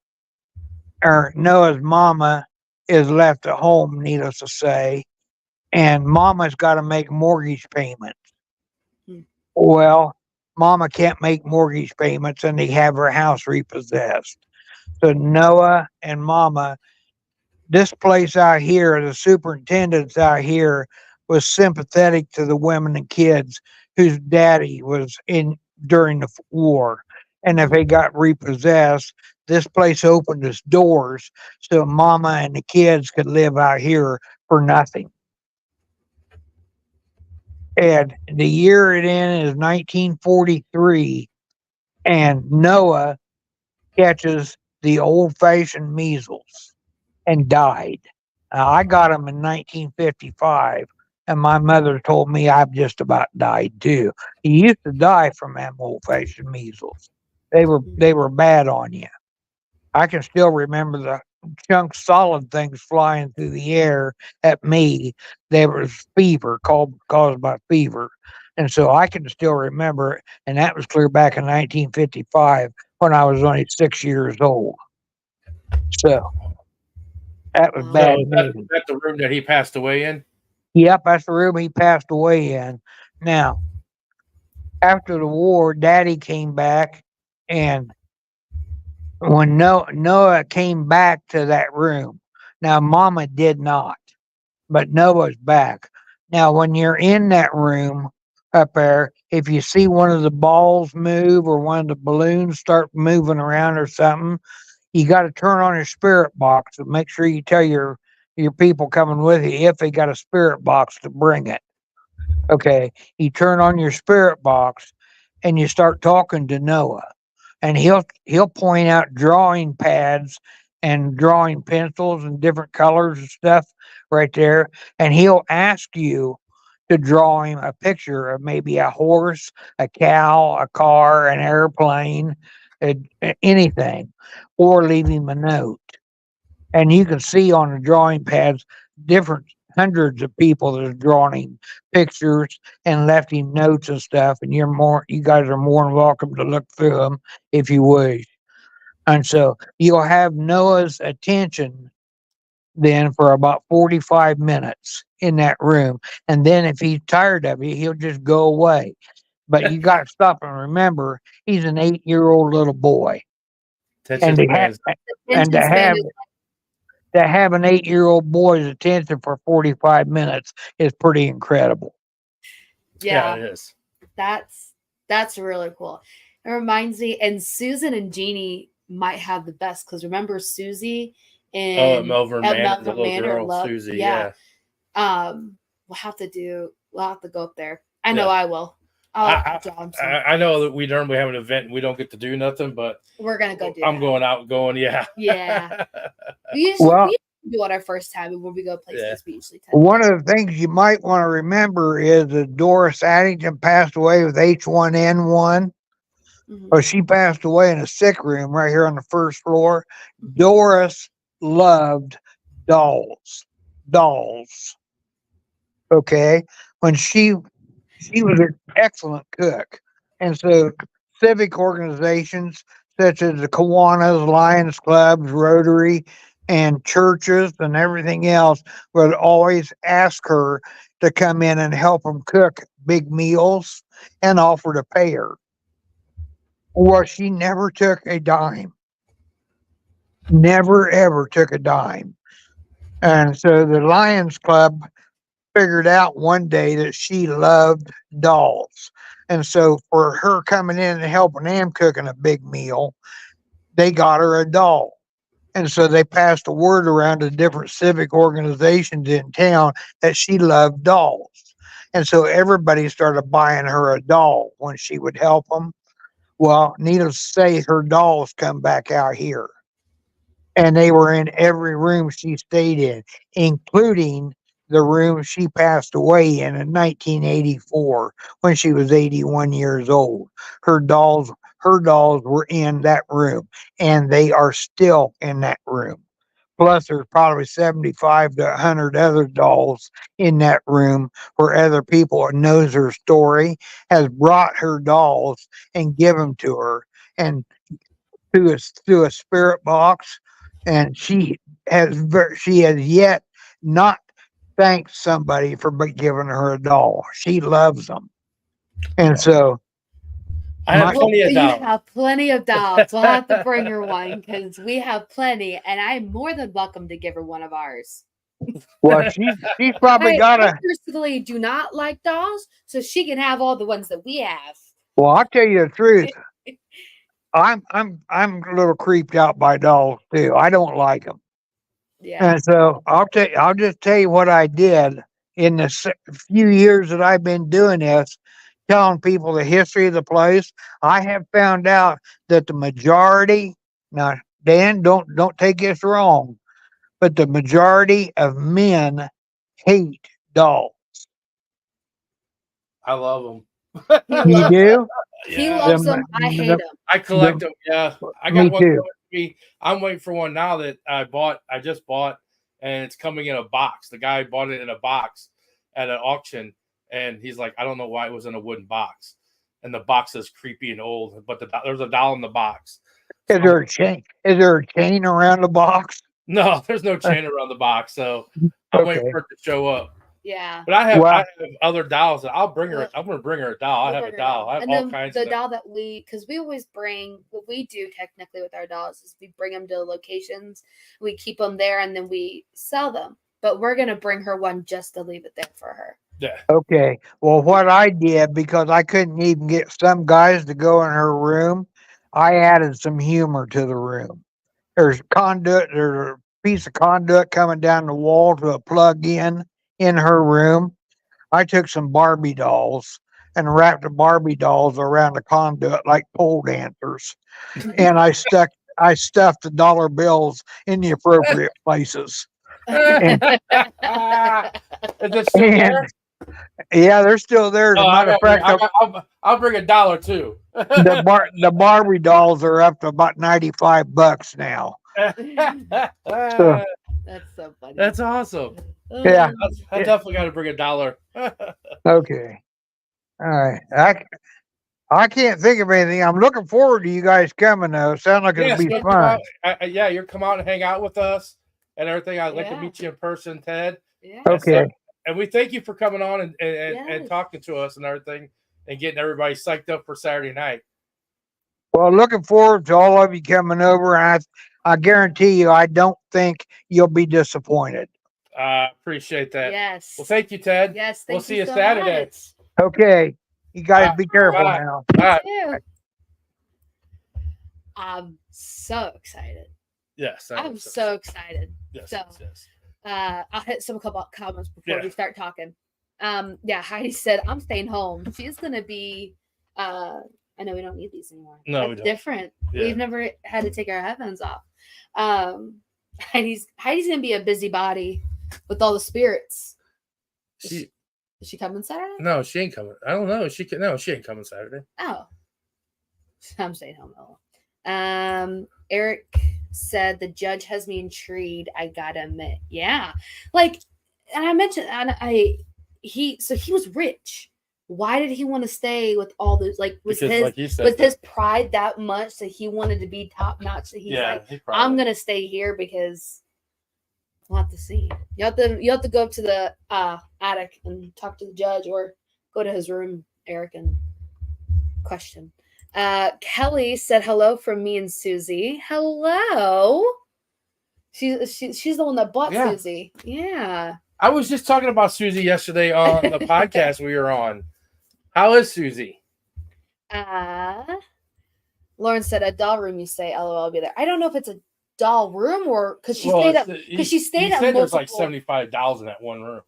is left at home, needless to say, and mama's got to make mortgage payments. Well, mama can't make mortgage payments and they have her house repossessed. So Noah and mama, this place out here, the superintendents out here was sympathetic to the women and kids whose daddy was in during the war. And if they got repossessed, this place opened its doors so mama and the kids could live out here for nothing. And the year it in is 1943, and Noah catches the old-fashioned measles and died. I got him in 1955, and my mother told me I've just about died too. He used to die from them old-fashioned measles. They were bad on you. I can still remember the chunk solid things flying through the air at me. There was fever caused by fever. And so I can still remember it. And that was clear back in 1955 when I was only 6 years old. So that was bad. So that's the room that he passed away in? Yep, that's the room he passed away in. Now, after the war, Daddy came back, and when Noah came back to that room, now Mama did not, but Noah's back. Now, when you're in that room up there, if you see one of the balls move or one of the balloons start moving around or something, you got to turn on your spirit box and make sure you tell your people coming with you if they got a spirit box to bring it. Okay, you turn on your spirit box and you start talking to Noah, and he'll point out drawing pads and drawing pencils and different colors and stuff right there, and he'll ask you to draw him a picture of maybe a horse, a cow, a car, an airplane, anything, or leave him a note. And you can see on the drawing pads different hundreds of people that are drawing pictures and left him notes and stuff. And you guys are more than welcome to look through them if you wish. And so you'll have Noah's attention then for about 45 minutes in that room. And then if he's tired of you, he'll just go away. But you got to stop and remember, he's an 8-year-old little boy. And to have an 8-year-old boy's attention for 45 minutes is pretty incredible. Yeah, it is. That's really cool. It reminds me, and Susan and Jeannie might have the best, because remember Susie and Melvin Manor, the little girl, Susie. Yeah. We'll have to go up there. I know I will. I know that we normally have an event and we don't get to do nothing, but we're gonna go do. I'm going out and going. Yeah. Yeah. we usually do on our first time when we go places. We usually tend one of the things you might want to remember is that Doris Addington passed away with H1N1. Or she passed away in a sick room right here on the first floor. Doris loved dolls. Okay, when she was an excellent cook, and so civic organizations such as the Kiwanis, Lions Clubs, Rotary, and churches and everything else would always ask her to come in and help them cook big meals and offer to pay her. Well, she never took a dime. Never, ever took a dime. And so the Lions Club figured out one day that she loved dolls. And so for her coming in and helping them cooking a big meal, they got her a doll. And so they passed the word around to different civic organizations in town that she loved dolls. And so everybody started buying her a doll when she would help them. Well, needless to say, her dolls come back out here. And they were in every room she stayed in, including the room she passed away in 1984 when she was 81 years old. Her dolls were in that room, and they are still in that room. Plus, there's probably 75 to 100 other dolls in that room where other people that knows her story has brought her dolls and give them to her. And through a spirit box, and she has yet not thanked somebody for giving her a doll. She loves them, and so I have plenty of You dolls. have plenty of dolls. We'll have to bring her one because we have plenty, and I'm more than welcome to give her one of ours. well, she's probably got I a. personally do not like dolls, so she can have all the ones that we have. Well, I'll tell you the truth. I'm a little creeped out by dolls too. I don't like them. Yeah. And so I'll just tell you what I did in the few years that I've been doing this, telling people the history of the place. I have found out that the majority, now Dan, don't take this wrong, but the majority of men hate dolls. I love them. He You loves them. do? He Yeah. loves them. I hate them. I collect them. Yeah, I Me got one. too. I'm waiting for one now that I just bought, and it's coming in a box. The guy bought it in a box at an auction, and he's like, I don't know why it was in a wooden box, and the box is creepy and old, but there's a doll in the box. Is there a chain? Is there a chain around the box? No, there's no chain around the box, so I'm waiting Okay. for it to show up. Yeah. But I Well, have other dolls that I'll bring her. I'm going to bring her a doll. I We'll have bring a her doll. I have and all then kinds the of them. doll that because we always bring what we do technically with our dolls is we bring them to locations, we keep them there, and then we sell them. But we're gonna bring her one just to leave it there for her. Yeah. okay. Well, what I did, because I couldn't even get some guys to go in her room, I added some humor to the room. There's a piece of conduit coming down the wall to a plug in her room. I took some Barbie dolls and wrapped the Barbie dolls around the conduit like pole dancers. And I stuffed the dollar bills in the appropriate places. And, Is it still and there? yeah, they're still there. As Oh, a matter of fact, I'll bring a dollar too. the Barbie dolls are up to about $95 now. So That's so funny. That's awesome. yeah, I definitely got to bring a dollar. okay, all right. I can't think of anything. I'm looking forward to you guys coming though. Sound like it'll Yes, be you'll come fun. out. Yeah, you'll come out and hang out with us and everything. I'd like to Yeah. meet you in person, Ted. Yeah. Okay. And we thank you for coming on and Yes. talking to us and everything and getting everybody psyched up for Saturday night. Well, looking forward to all of you coming over. I guarantee you, I don't think you'll be disappointed. Appreciate that. Yes. Well, thank you, Ted. Yes. We'll Thank see you you so Saturday. much. Okay, you guys be careful bye. now. All right. You too. I'm so excited. Yes. I'm so excited. Yes. so- Yes. I'll hit some couple comments before Yeah. we start talking. Yeah, Heidi said I'm staying home. She's gonna be. I know we don't need these anymore. No, we That's don't. different. Yeah. We've never had to take our headphones off. Heidi's gonna be a busybody with all the spirits. Is she coming Saturday? No, she ain't coming. I don't know. She ain't coming Saturday. Oh, I'm staying home. Eric said the judge has me intrigued. I gotta admit, yeah. Like, and I mentioned, and he was rich. Why did he want to stay with all those? Like, was his pride that much that he wanted to be top notch? That he's like, I'm gonna stay here because we'll have to see. You have to go up to the attic and talk to the judge, or go to his room, Eric, and question. Kelly said hello from me and Susie. Hello. She's the one that bought Susie. Yeah. I was just talking about Susie yesterday on the podcast we were on. How is Susie? Lauren said a doll room. You say, "LOL, I'll be there." I don't know if it's a doll room or because she stayed at there's like 75 dolls in that one room.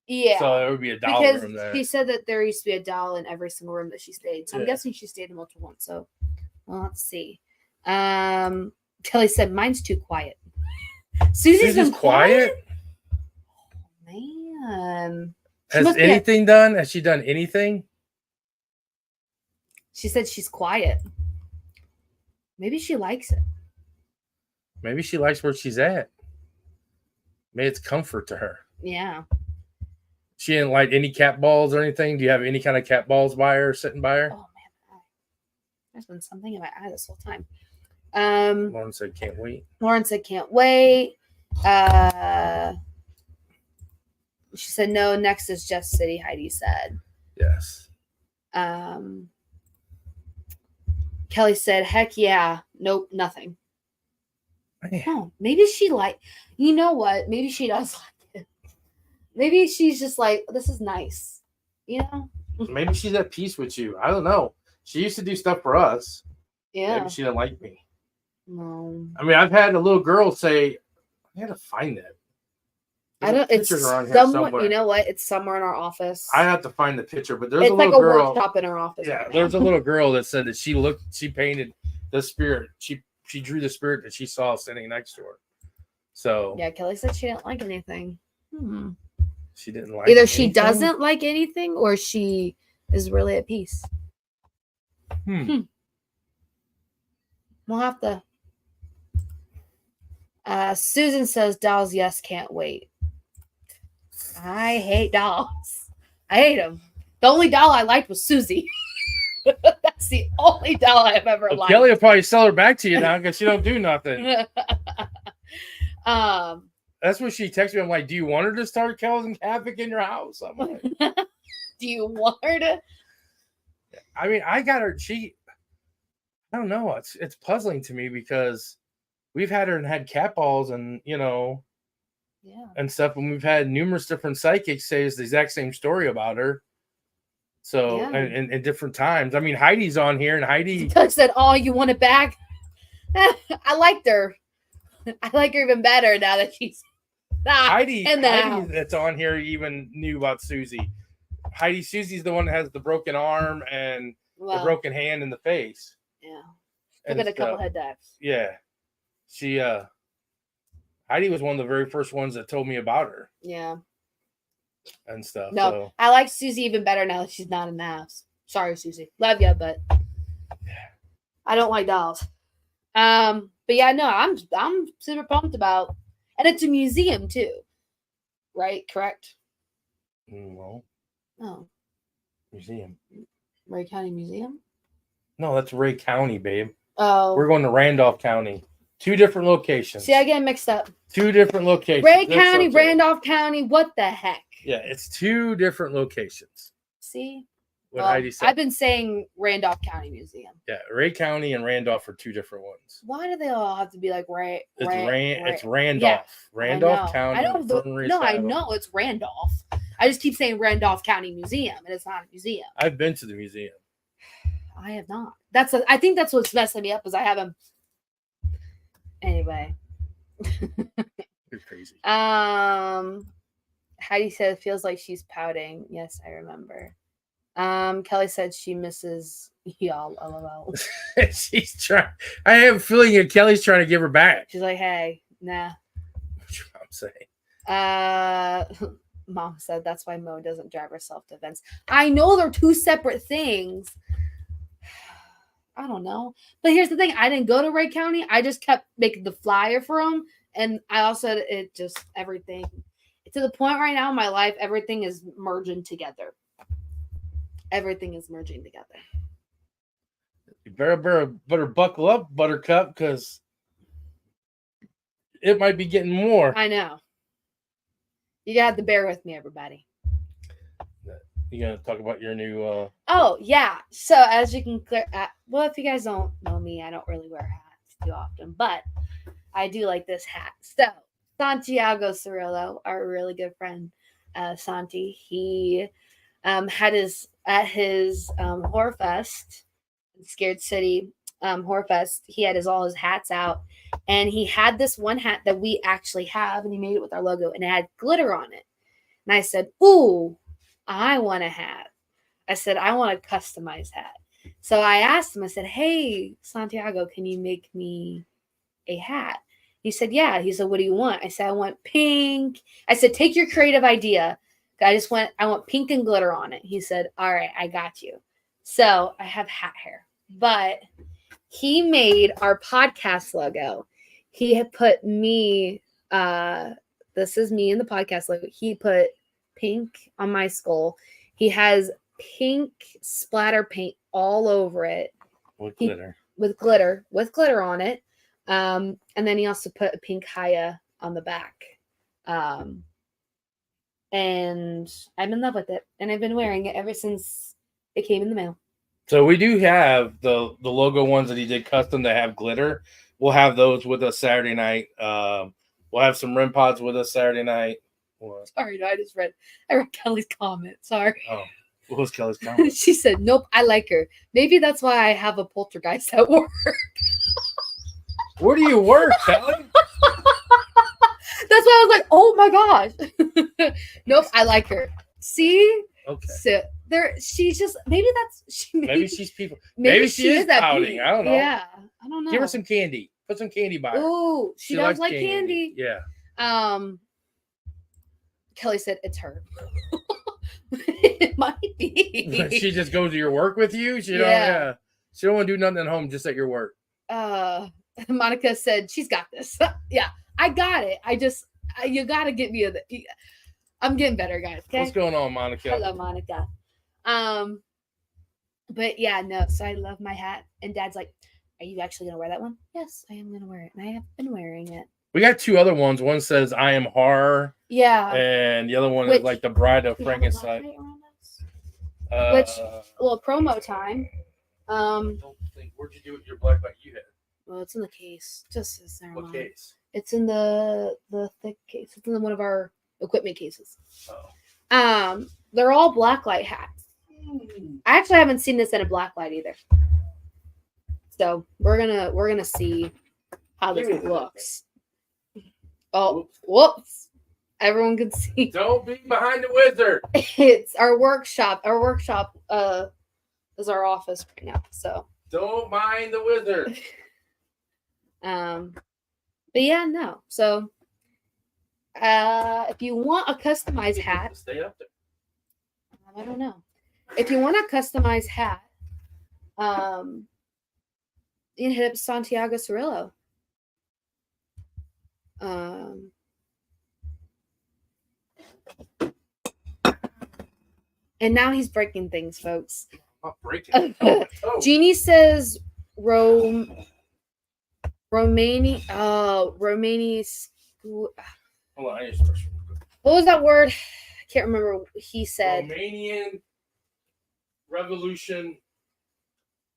Yeah, so there would be a doll because room there. She said that there used to be a doll in every single room that she stayed. So I'm guessing she stayed in multiple ones. So well, let's see. Kelly said mine's too quiet. Susie's been quiet. Oh, man, has anything done? Has she done anything? She said she's quiet. Maybe she likes it. Maybe she likes where she's at. Maybe it's comfort to her. Yeah. She didn't like any cat balls or anything. Do you have any kind of cat balls by her, sitting by her? Oh man, there's been something in my eye this whole time. Lauren said can't wait. Lauren said can't wait. She said no. Next is Jeff City. Heidi said yes. Kelly said heck yeah. Nope, nothing. Man. Oh, maybe she you know what? Maybe she does like it. Maybe she's just like, this is nice. You know? Maybe she's at peace with you. I don't know. She used to do stuff for us. Yeah. Maybe she didn't like me. No. I mean, I've had a little girl say, I had to find it. I don't. It's somewhere. You know what? It's somewhere in our office. I have to find the picture, but there's it's a little like a girl. workshop in our office. Yeah, right there's a little girl that said that she painted the spirit. She drew the spirit that she saw sitting next to her. So yeah, Kelly said she didn't like anything. She didn't like either she doesn't like anything or she is really at peace. We'll have to. Susan says dolls. Yes, can't wait. I hate dolls. I hate them. The only doll I liked was Susie. That's the only doll I've ever liked. Kelly will probably sell her back to you now because she don't do nothing. That's what she texted me. I'm like, do you want her to start causing havoc in your house? I'm like, do you want her to? I mean, I got her. I don't know. It's puzzling to me because we've had her and had cat balls and and stuff, and we've had numerous different psychics say it's the exact same story about her. So and in different times. I mean, Heidi's on here, and Heidi said, "Oh, you want it back?" I liked her. I like her even better now that she's Heidi that's on here even knew about Susie. Susie's the one that has the broken arm and the broken hand in the face. Yeah, she's got a couple head dives. Yeah, she Heidi was one of the very first ones that told me about her. Yeah. And stuff. No, so. I like Susie even better now that she's not in the house. Sorry, Susie. Love you, but I don't like dolls. But yeah, no, I'm super pumped about, and it's a museum too, right? Correct? Well, oh, museum. Ray County Museum? No, that's Ray County, babe. Oh, we're going to Randolph County. 2 different locations. See, I get mixed up. 2 different locations. Ray County, Randolph County. What the heck? Yeah, it's 2 different locations. See? What Heidi said. I've been saying Randolph County Museum. Yeah, Ray County and Randolph are 2 different ones. Why do they all have to be like Ray? It's Randolph. Yeah, Randolph County. I know it's Randolph. I just keep saying Randolph County Museum, and it's not a museum. I've been to the museum. I have not. I think that's what's messing me up is I haven't. Anyway. You're crazy. Heidi said it feels like she's pouting. Yes, I remember. Kelly said she misses y'all. LOL. She's trying. I have a feeling that Kelly's trying to give her back. She's like, hey, nah. What's your mom saying? Mom said that's why Mo doesn't drive herself to events. I know they're 2 separate things. I don't know. But here's the thing. I didn't go to Ray County. I just kept making the flyer for them. And I also, it just, everything. To the point right now in my life, everything is merging together. Everything is merging together. You better buckle up, Buttercup, because it might be getting more. I know. You got to bear with me, everybody. You gonna talk about your new? Oh yeah. So as you can clear, well, if you guys don't know me, I don't really wear hats too often, but I do like this hat. So Santiago Cirillo, our really good friend, Santi, he had at his Horror Fest, Scared City Horror Fest, he had all his hats out, and he had this one hat that we actually have, and he made it with our logo, and it had glitter on it. And I said, "Ooh, I want a hat." I said, "I want a customized hat." So I asked him, I said, "Hey, Santiago, can you make me a hat?" He said, "Yeah." He said, "What do you want?" I said, "I want pink." I said, "Take your creative idea." I want pink and glitter on it. He said, "All right, I got you." So I have hat hair, but he made our podcast logo. He had put me, this is me in the podcast logo. He put pink on my skull. He has pink splatter paint all over it. With glitter. With glitter on it. And then he also put a pink Haya on the back. And I'm in love with it. And I've been wearing it ever since it came in the mail. So we do have the logo ones that he did custom that have glitter. We'll have those with us Saturday night. We'll have some REM pods with us Saturday night. What? Sorry, no, I read Kelly's comment. Sorry. Oh, what was Kelly's comment? She said, "Nope, I like her. Maybe that's why I have a poltergeist at work." Where do you work, Kelly? That's why I was like, "Oh my gosh." Nope, I like her. See? Okay. So she's just maybe she's people. Maybe she is pouting. I don't know. Yeah, I don't know. Give her some candy. Put some candy by her. Ooh, she does like candy. Yeah. Kelly said it's her. It might be. She just goes to your work with you. She don't want to do nothing at home, just at your work. Monica said she's got this. Yeah, I got it. You gotta get me I'm getting better, guys. Okay? What's going on, Monica? Hello, Monica. But yeah, no. So I love my hat, and Dad's like, "Are you actually gonna wear that one?" Yes, I am gonna wear it, and I have been wearing it. We got two other ones. One says "I am horror." Yeah. And the other one is like the Bride of Frankenstein. Which little promo time. Where'd you do it? Your black light you had? Well, it's in the case. Just as there. What case? It's in the thick case. It's in one of our equipment cases. Oh. They're all blacklight hats. I actually haven't seen this in a blacklight either. So we're gonna see how this looks. Oh, whoops. Everyone can see. Don't be behind the wizard. It's our workshop. Our workshop is our office right now. So don't mind the wizard. But yeah, no. So if you want a customized hat, stay up there. I don't know. If you want a customized hat, you can hit up Santiago Cirillo. And now he's breaking things, folks. I'm not breaking. Jeannie says Romania. Romania. Hold on, I need to start. What was that word? I can't remember. He said Romanian Revolution.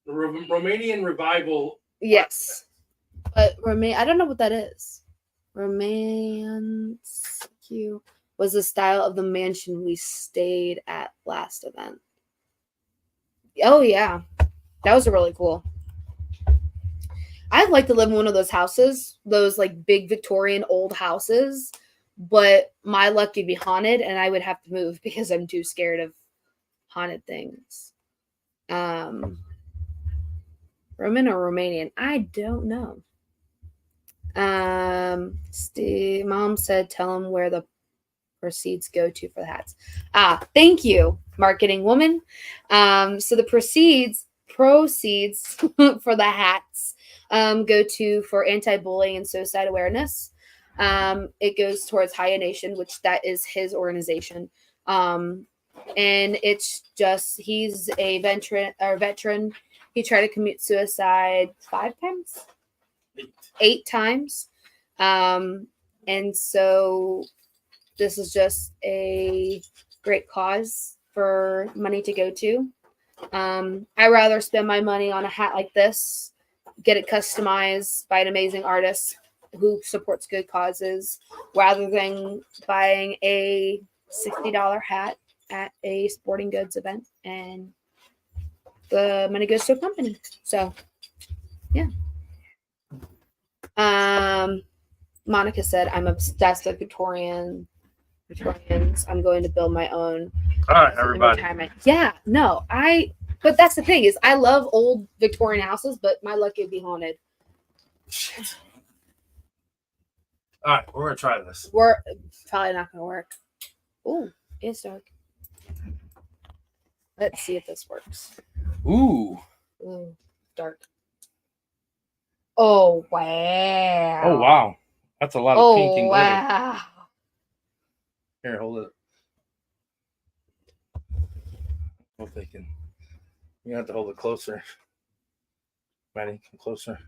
Romanian Revival. Yes, but I don't know what that is. Romance was the style of the mansion we stayed at last event. Oh yeah, that was really cool. I'd like to live in one of those houses, those like big Victorian old houses, but my luck would be haunted, and I would have to move because I'm too scared of haunted things. Roman or Romanian? I don't know. Mom said, "Tell him where the proceeds go to for the hats." Thank you, marketing woman. So the proceeds for the hats go for anti-bullying and suicide awareness. It goes towards Haya Nation, which that is his organization. And it's just he's a veteran. He tried to commit suicide 8 times. And so this is just a great cause for money to go to. I'd rather spend my money on a hat like this, get it customized by an amazing artist, who supports good causes, rather than buying a $60 hat at a sporting goods event, and the money goes to a company. So, yeah. Monica said, "I'm obsessed with Victorians. I'm going to build my own." All right, everybody. Retirement. Yeah, no, but that's the thing is, I love old Victorian houses, but my luck would be haunted. Shit. All right, we're gonna try this. We're probably not gonna work. Ooh, it's dark. Let's see if this works. Ooh, Dark. Oh wow. Oh wow, that's a lot of pink and glitter. Wow. Here, hold it. Hope they can. You have to hold it closer. Maddie, come closer.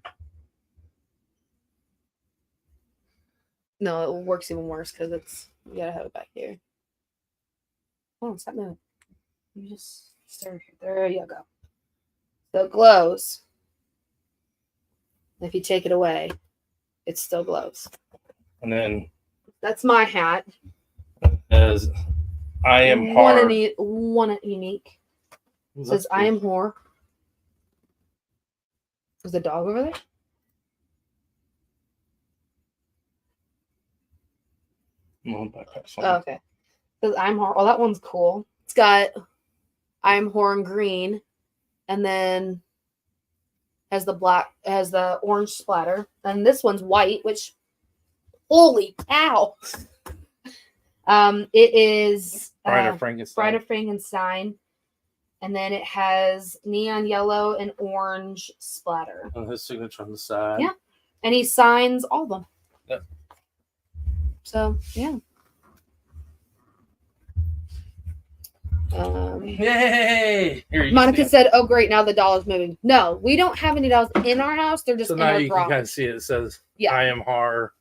No, it works even worse because you gotta have it back here. Oh, stop moving. You just stare. There you go. So it glows. If you take it away, it still glows. And then that's my hat. As I am one unique. It says I am whore. Is the dog over there? Oh, okay. It says I'm whore. Oh, that one's cool. It's got I'm whore in green, and then has the orange splatter. And this one's white, which holy cow. It is Bride of Frankenstein. And then it has neon yellow and orange splatter. And his signature on the side. Yeah. And he signs all of them. Yep. So, yeah. Yay! Monica said, "Oh, great! Now the dollar's moving." No, we don't have any dollars in our house. They're just so in now our you garage. can kind of see it. It says, "I am horror,"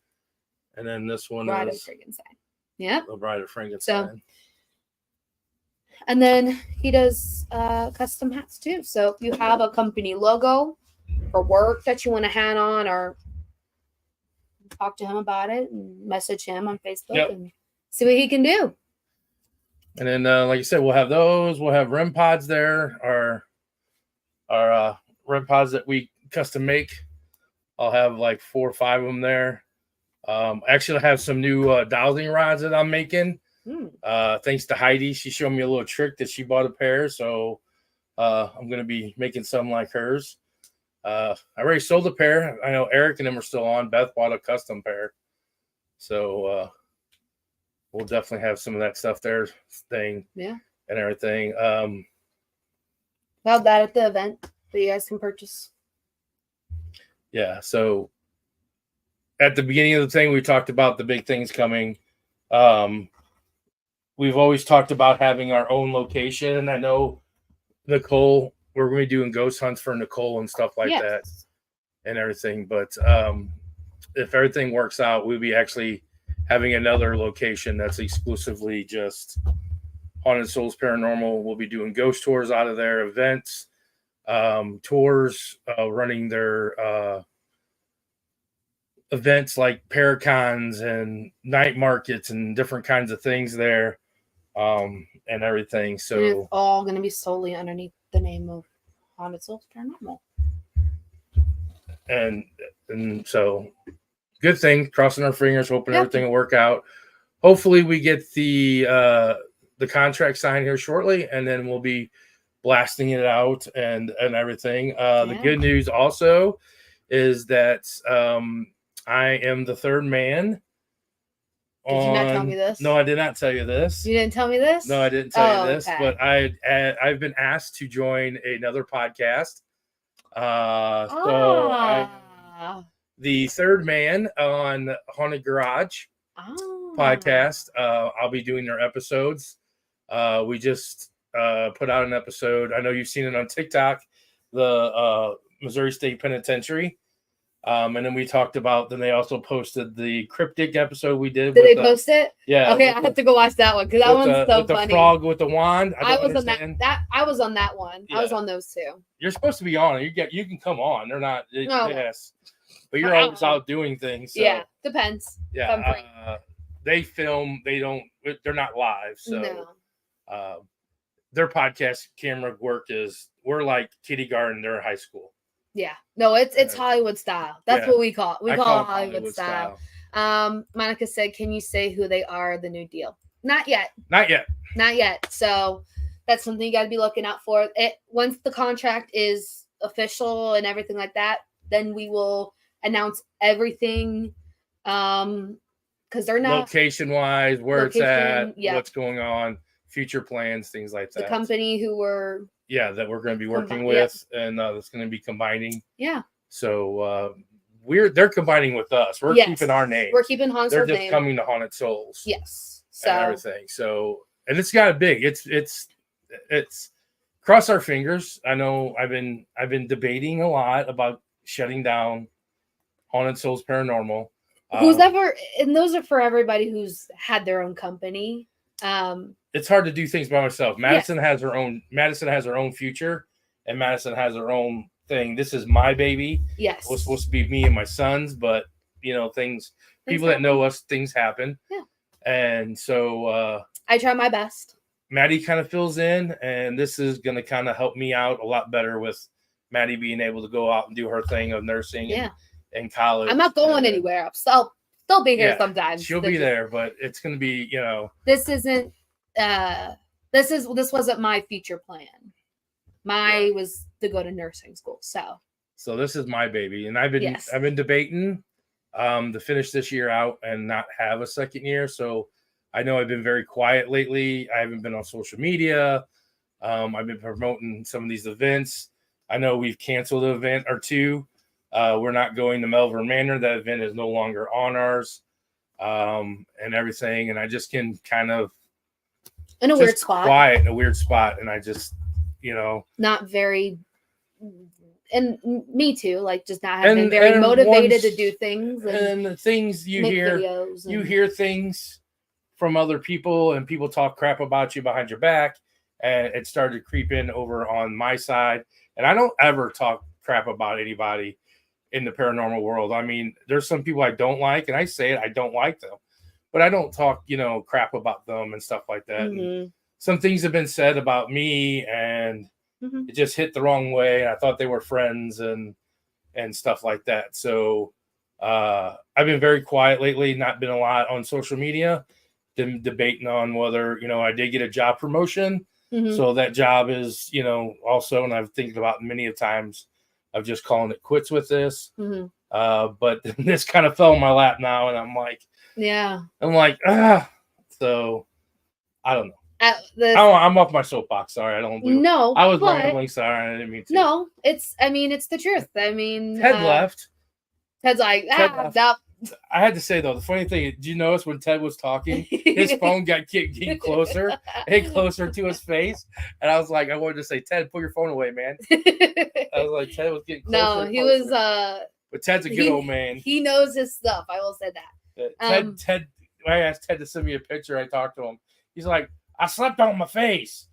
and then this one Bride is of Frankenstein. Yeah, the Bride of Frankenstein. So, and then he does custom hats too. So if you have a company logo for work that you want to hat on, or talk to him about it, and message him on Facebook and see what he can do. And then, like you said, we'll have those. We'll have REM pods there. Our REM pods that we custom make. I'll have like 4 or 5 of them there. Actually, I have some new dowsing rods that I'm making. Thanks to Heidi. She showed me a little trick that she bought a pair. So I'm going to be making some like hers. I already sold a pair. I know Eric and them are still on. Beth bought a custom pair. So we'll definitely have some of that stuff there staying and everything. About that at the event that you guys can purchase. Yeah. So at the beginning of the thing, we talked about the big things coming. We've always talked about having our own location. And I know Nicole, we're going to be doing ghost hunts for Nicole and stuff like that and everything. But if everything works out, we'll be actually having another location that's exclusively just Haunted Souls Paranormal. We'll be doing ghost tours out of there, events, tours, running their events like Paracons and night markets and different kinds of things there, and everything. So and it's all going to be solely underneath the name of Haunted Souls Paranormal. And so good thing, crossing our fingers, hoping everything will work out. Hopefully we get the contract signed here shortly, and then we'll be blasting it out and everything. The good news also is that I am the third man. Did you not tell me this? No, I did not tell you this. You didn't tell me this? No, I didn't tell you this. Okay. But I've been asked to join another podcast. The third man on Haunted Garage podcast. I'll be doing their episodes. We just put out an episode. I know you've seen it on TikTok, the Missouri State Penitentiary. And then we talked about, then they also posted the cryptic episode we did. Did they post it? Yeah. Okay, I have to go watch that one because that one's so with funny. The frog with the wand. I was on that one. Yeah. I was on those two. You're supposed to be on. You can come on. They're not. Yes. but you're always out doing things. So, yeah, depends. Yeah, they film. They're not live, so No. Their podcast camera work we're like kindergarten, they're high school. Yeah, no, it's Hollywood style. That's what we call it. We call it Hollywood style. Monica said, "Can you say who they are? The new deal? Not yet. Not yet. Not yet. So that's something you got to be looking out for. It once the contract is official and everything like that, then we will announce everything. Because they're not location wise, where it's at, what's going on, future plans, things like that. The company who we're that we're going to be working with, and that's going to be combining. Yeah. So they're combining with us. We're keeping our name. We're keeping Haunted Souls. They're just coming to Haunted Souls. Yes. So and everything. So and it's got a big. It's cross our fingers. I know I've been debating a lot about shutting down Haunted Souls Paranormal. Who's ever, and those are for everybody who's had their own company. It's hard to do things by myself. Madison has her own. Madison has her own future, and Madison has her own thing. This is my baby. Yes, it was supposed to be me and my sons, but things people happen. That know us, things happen. Yeah, and so I try my best. Maddie kind of fills in, and this is going to kind of help me out a lot better with Maddie being able to go out and do her thing of nursing. Yeah. In college. I'm not going anywhere. I'll still be here sometimes. She'll be there, but it's going to be, This isn't, this wasn't my future plan. Was to go to nursing school. So this is my baby. And I've been debating to finish this year out and not have a second year. So I know I've been very quiet lately. I haven't been on social media. I've been promoting some of these events. I know we've canceled an event or two. We're not going to Melbourne Manor. That event is no longer on ours, and everything. And I just can kind of in a weird spot, quiet in a weird spot. And I just, not very. And me too, like just not having been very motivated to do things. And the things you hear things from other people, and people talk crap about you behind your back, and it started creeping over on my side. And I don't ever talk crap about anybody in the paranormal world. I mean, there's some people I don't like, and I say it, I don't like them, but I don't talk, crap about them and stuff like that. Mm-hmm. And some things have been said about me, and it just hit the wrong way. I thought they were friends and stuff like that. So I've been very quiet lately, not been a lot on social media, been debating on whether, I did get a job promotion. Mm-hmm. So that job is, also, and I've thinking about many times of just calling it quits with this. Mm-hmm. But this kind of fell in my lap now, and I'm like, so I don't know. I'm off my soapbox. Sorry, I don't. No, I was rambling. Sorry, I didn't mean to. No, it's the truth. I mean, Ted left. Ted's like, I had to say though, the funny thing, did you notice when Ted was talking, his phone got getting closer and closer to his face, and I was like, I wanted to say, Ted, put your phone away, man. I was like, Ted was getting closer. No, he was. But Ted's a good old man. He knows his stuff. I will say that. Ted. When I asked Ted to send me a picture, I talked to him. He's like, I slept on my face.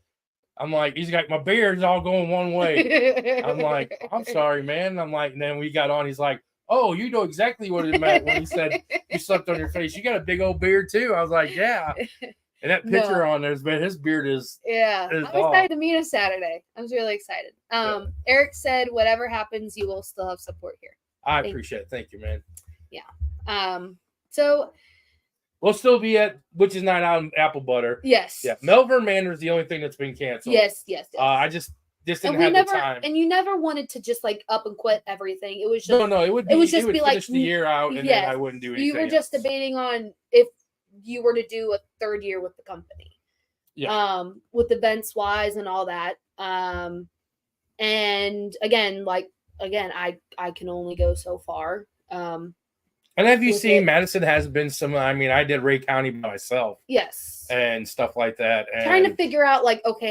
I'm like, he's got my beard's all going one way. I'm like, I'm sorry, man. I'm like, and then we got on. He's like, oh, you know exactly what it meant when he said you slept on your face. You got a big old beard too. I was like, yeah. And that picture on there's man, his beard is. Yeah, I'm excited to meet him Saturday. I was really excited. Eric said, whatever happens, you will still have support here. I appreciate it. Thank you, man. Yeah. So we'll still be at Witch's Night out in Apple Butter. Yes. Yeah. Melbourne Manor is the only thing that's been canceled. Yes. I just didn't have the time. And you never wanted to just like up and quit everything. It was just no. It would just be like the year out, and then I wouldn't do anything. You were just debating on if you were to do a third year with the company. Yeah. With events wise and all that. And again, I can only go so far. And have you seen Madison has been some? I mean, I did Ray County by myself. Yes. And stuff like that. And trying to figure out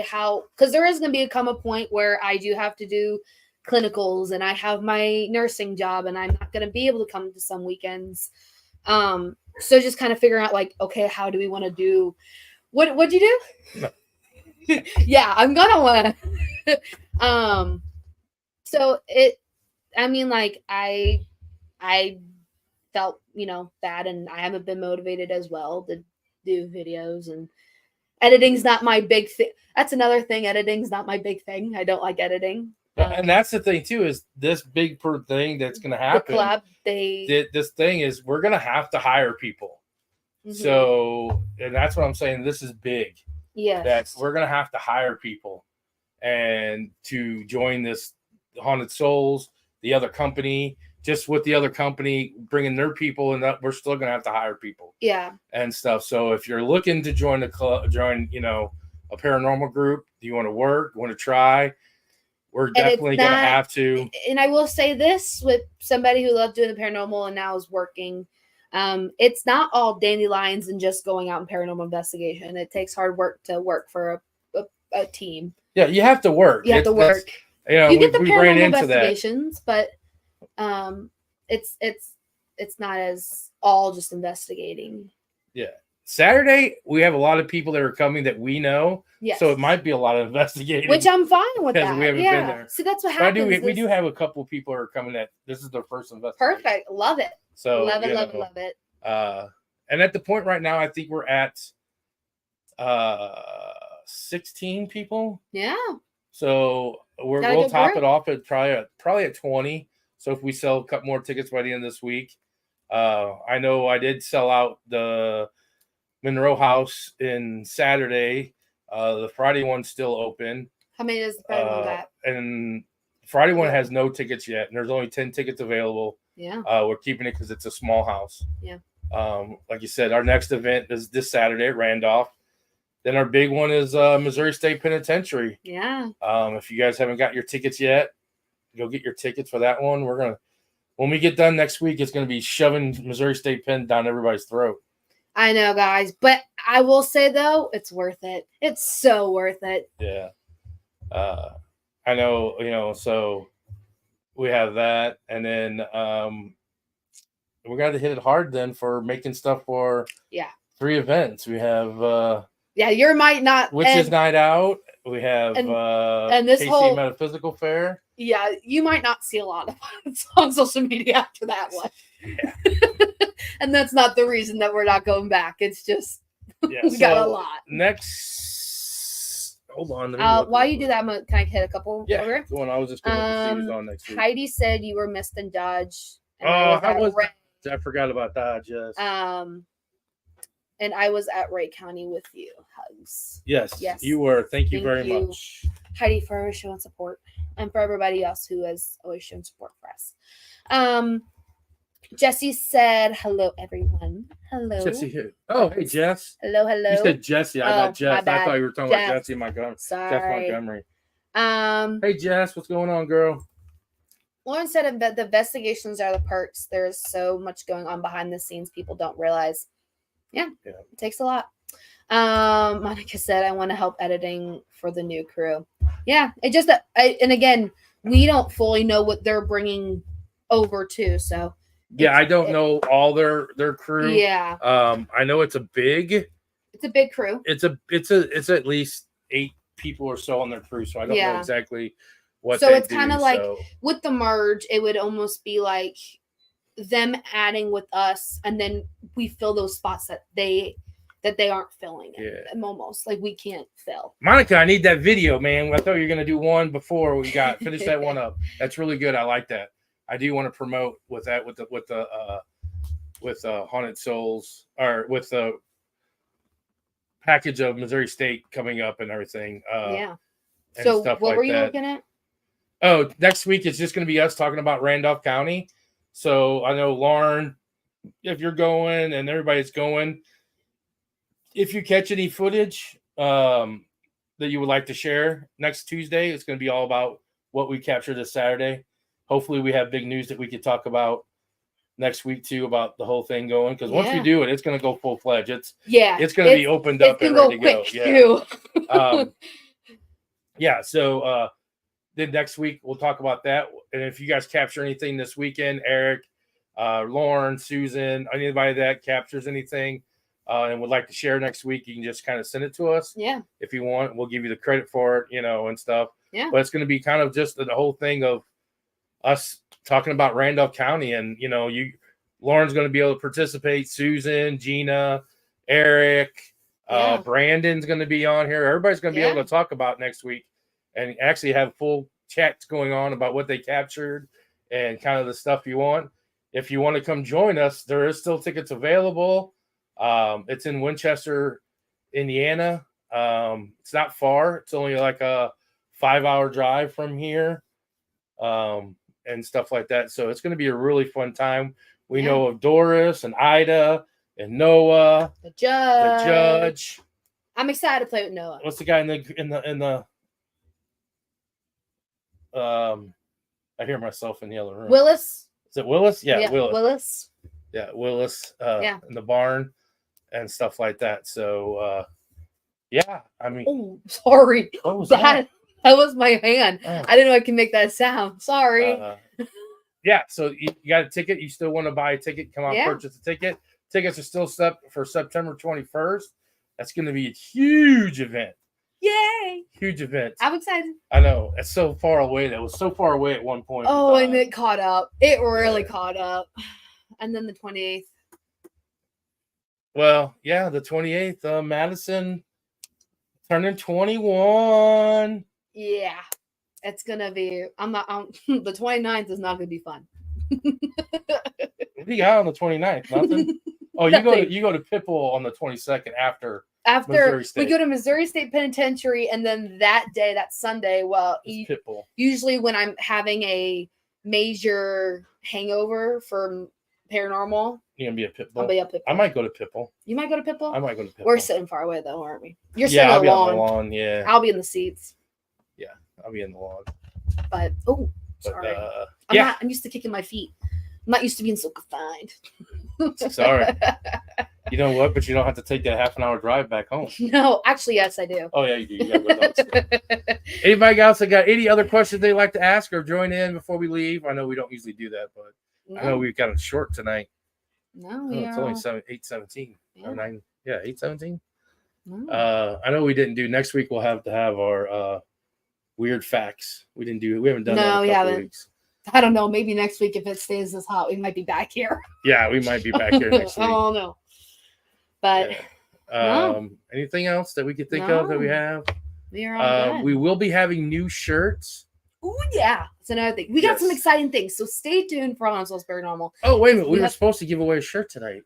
how, because there is going to come a point where I do have to do clinicals and I have my nursing job and I'm not going to be able to come to some weekends. So just kind of figuring out how do we want to do, what'd you do? No. Yeah, I'm going to want to. So I I felt, bad, and I haven't been motivated as well to do videos, and editing's not my big thing. That's another thing. Editing's not my big thing. I don't like editing. And that's the thing too, is this big thing that's going to happen. The club, this thing is we're going to have to hire people. Mm-hmm. So, and that's what I'm saying. This is big. Yeah. That we're going to have to hire people and to join this Haunted Souls, the other company, just with the other company bringing their people, and that we're still going to have to hire people. Yeah. And stuff. So if you're looking to join a club, a paranormal group, do you want to work, want to try? We're definitely going to have to. And I will say this with somebody who loved doing the paranormal and now is working. It's not all dandelions and just going out in paranormal investigation. It takes hard work to work for a team. Yeah, you have to work. You have to work. You get the paranormal investigations, but it's not as all just investigating. Yeah. Saturday, we have a lot of people that are coming that we know. Yes. So it might be a lot of investigating. Which I'm fine with that. We haven't been there. See, that's what happens. We do have a couple of people who are coming that this is their first investigation. Perfect. Love it. So love it. And at the point right now, I think we're at 16 people. Yeah. So we'll top it off at probably at 20. So if we sell a couple more tickets by the end of this week, I know I did sell out the Monroe House in Saturday. The Friday one's still open. How many does the Friday one got? And Friday one has no tickets yet, and there's only 10 tickets available. Yeah. We're keeping it because it's a small house. Yeah. Like you said, our next event is this Saturday at Randolph. Then our big one is Missouri State Penitentiary. Yeah. If you guys haven't got your tickets yet, go get your tickets for that one. When we get done next week, it's gonna be shoving Missouri State Pen down everybody's throat. I know, guys, but I will say though, it's worth it. It's so worth it. Yeah. I know, so we have that, and then we got to hit it hard then for making stuff for 3 events. We have you might not Witches Night Out. We have and this KC whole Metaphysical Fair. Yeah, you might not see a lot of us on social media after that one. Yeah. And that's not the reason that we're not going back. It's just we got a lot. Next, hold on. While you do that, can I hit a couple? Yeah, over? the one I was just going to see who's on next week. Heidi said you were missed in Dodge. I forgot about Dodge. Yes. And I was at Ray County with you. Hugs. Yes, you were. Thank you very much, Heidi, for always showing support, and for everybody else who has always shown support for us. Jesse said, "Hello, everyone." Hello, Jesse. Oh, hey, Jess. Hello. You said Jesse. I got Jess. I thought you were talking about Jesse Montgomery. Sorry. Jeff Montgomery. Hey, Jess. What's going on, girl? Lauren said that the investigations are the perks. There's so much going on behind the scenes people don't realize. Yeah. It takes a lot. Monica said, I want to help editing for the new crew. Yeah, it just, and again, we don't fully know what they're bringing over too. So yeah, I don't know all their crew. Yeah. I know it's a big crew. It's at least 8 people or so on their crew. So I don't know exactly what. So it's kind of like with the merge, it would almost be like them adding with us, and then we fill those spots that they aren't filling. I'm almost like we can't fill. Monica, I need that video, man. I thought you were gonna do one before we finish that one up. That's really good. I like that. I do want to promote with that with Haunted Souls, or with the package of Missouri State coming up and everything. So what were you looking at? Oh, next week it's just going to be us talking about Randolph County. So I know, Lauren, if you're going and everybody's going, if you catch any footage that you would like to share next Tuesday, it's going to be all about what we captured this Saturday. Hopefully we have big news that we could talk about next week too, about the whole thing going. Because once we do it, it's going to go full fledged. It's going to be opened up and ready to go. So then next week we'll talk about that. And if you guys capture anything this weekend, Eric, Lauren, Susan, anybody that captures anything and would like to share next week, you can just kind of send it to us. Yeah. If you want, we'll give you the credit for it, and stuff. Yeah. But it's going to be kind of just the whole thing of us talking about Randolph County, and Lauren's going to be able to participate. Susan, Gina, Eric, Brandon's going to be on here. Everybody's going to be able to talk about next week and actually have full chats going on about what they captured and kind of the stuff you want. If you want to come join us, there is still tickets available. It's in Winchester, Indiana. It's not far. It's only like a 5-hour drive from here, and stuff like that. So it's going to be a really fun time. We know of Doris and Ida and Noah, the judge. I'm excited to play with Noah. What's the guy in the I hear myself in the other room. Willis. Is it Willis? Yeah, Willis. Yeah, Willis. In the barn and stuff like that. So I mean, oh, sorry. What was that was my hand. Oh. I didn't know I can make that sound. Sorry. So you got a ticket. You still want to buy a ticket? Come on, purchase a ticket. Tickets are still set for September 21st. That's going to be a huge event. Yay! Huge event. I'm excited. I know. It's so far away. That was so far away at one point. Oh, and it caught up. It really caught up. And then the 28th. Well, the 28th. Madison turning 21. Yeah. It's going to be... the 29th is not going to be fun. What do you got on the 29th? Nothing? Oh, you go to Pipple on the 22nd after we go to Missouri State Penitentiary, and then that day, that Sunday, Pipple. Usually when I'm having a major hangover from paranormal, you're gonna be at Pipple. I'll be at Pipple. I might go to Pipple. You might go to Pipple? I might go to Pipple. We're sitting far away though, aren't we? You're sitting I'll be on the lawn. Yeah, I'll be in the seats. Yeah, I'll be in the lawn. But sorry. I'm used to kicking my feet. I'm not used to being so confined. Sorry. You know what? But you don't have to take that half-an-hour drive back home. No, actually, yes, I do. Oh, yeah, you do. You gotta go Anybody else that got any other questions they'd like to ask or join in before we leave? I know we don't usually do that, but I know we've got it short tonight. No, it's only 8:17 or 9. Yeah, 8:17. No. I know we didn't do next week. We'll have to have our weird facts. We haven't done that in a couple weeks. I don't know. Maybe next week, if it stays this hot, we might be back here. Yeah, we might be back here next week. I don't know. But anything else that we could think of that we have? We will be having new shirts. Oh yeah, it's another thing. We got some exciting things, so stay tuned for Honestly Paranormal. Oh wait a minute, we were supposed to give away a shirt tonight.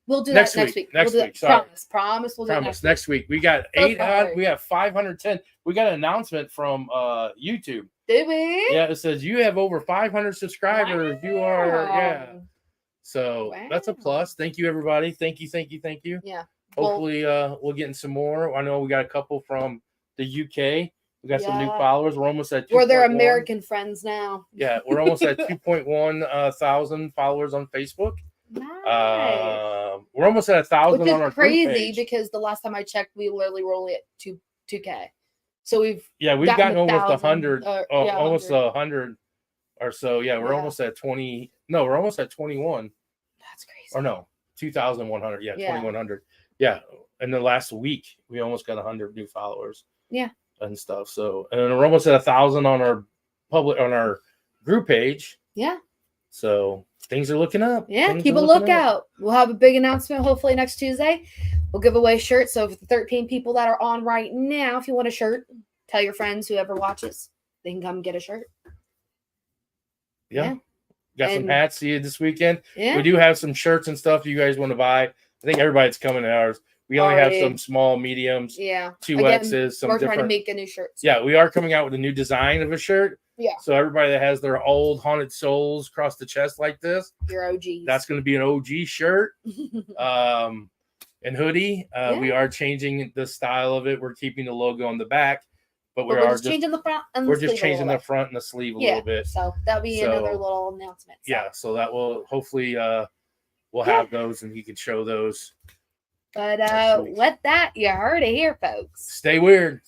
We'll do that next week. Next week. Sorry. Promise. We'll do it next week. We got 800. We have 510. We got an announcement from YouTube. Did we? Yeah, it says you have over 500 subscribers. Wow. You are So that's a plus. Thank you, everybody. Thank you. Yeah. Hopefully, we'll get in some more. I know we got a couple from the UK. We got some new followers. We're almost at 2.1. We're their American friends now. Yeah, we're almost at 2.1 thousand followers on Facebook. Nice. We're almost at 1,000 on our crazy group page. Because the last time I checked, we literally were only at 2K. So we've gotten almost 100, almost 100. 100 or so. Yeah, we're almost at 20. No, we're almost at 21. That's crazy. Or no, 2,100. Yeah, 2,100. Yeah, in the last week, we almost got 100 new followers. Yeah, and stuff. So, and we're almost at 1,000 on our group page. Yeah. So things are looking up. Yeah, keep a lookout. We'll have a big announcement hopefully next Tuesday. We'll give away shirts. So for the 13 people that are on right now, if you want a shirt, tell your friends, whoever watches, they can come get a shirt. Yeah. Got some hats to you this weekend. Yeah. We do have some shirts and stuff you guys want to buy. I think everybody's coming to ours. We only have some small, mediums, 2Xs. We're trying to make a new shirt. Yeah, we are coming out with a new design of a shirt. Yeah. So everybody that has their old haunted souls across the chest like this, your OGs. That's going to be an OG shirt. And hoodie. We are changing the style of it. We're keeping the logo on the back, but we're just changing the front. And we're just changing the front and the sleeve a little bit. So that'll be another little announcement. So. Yeah. So that will hopefully we'll have those and you can show those. But with that, you heard it here, folks. Stay weird.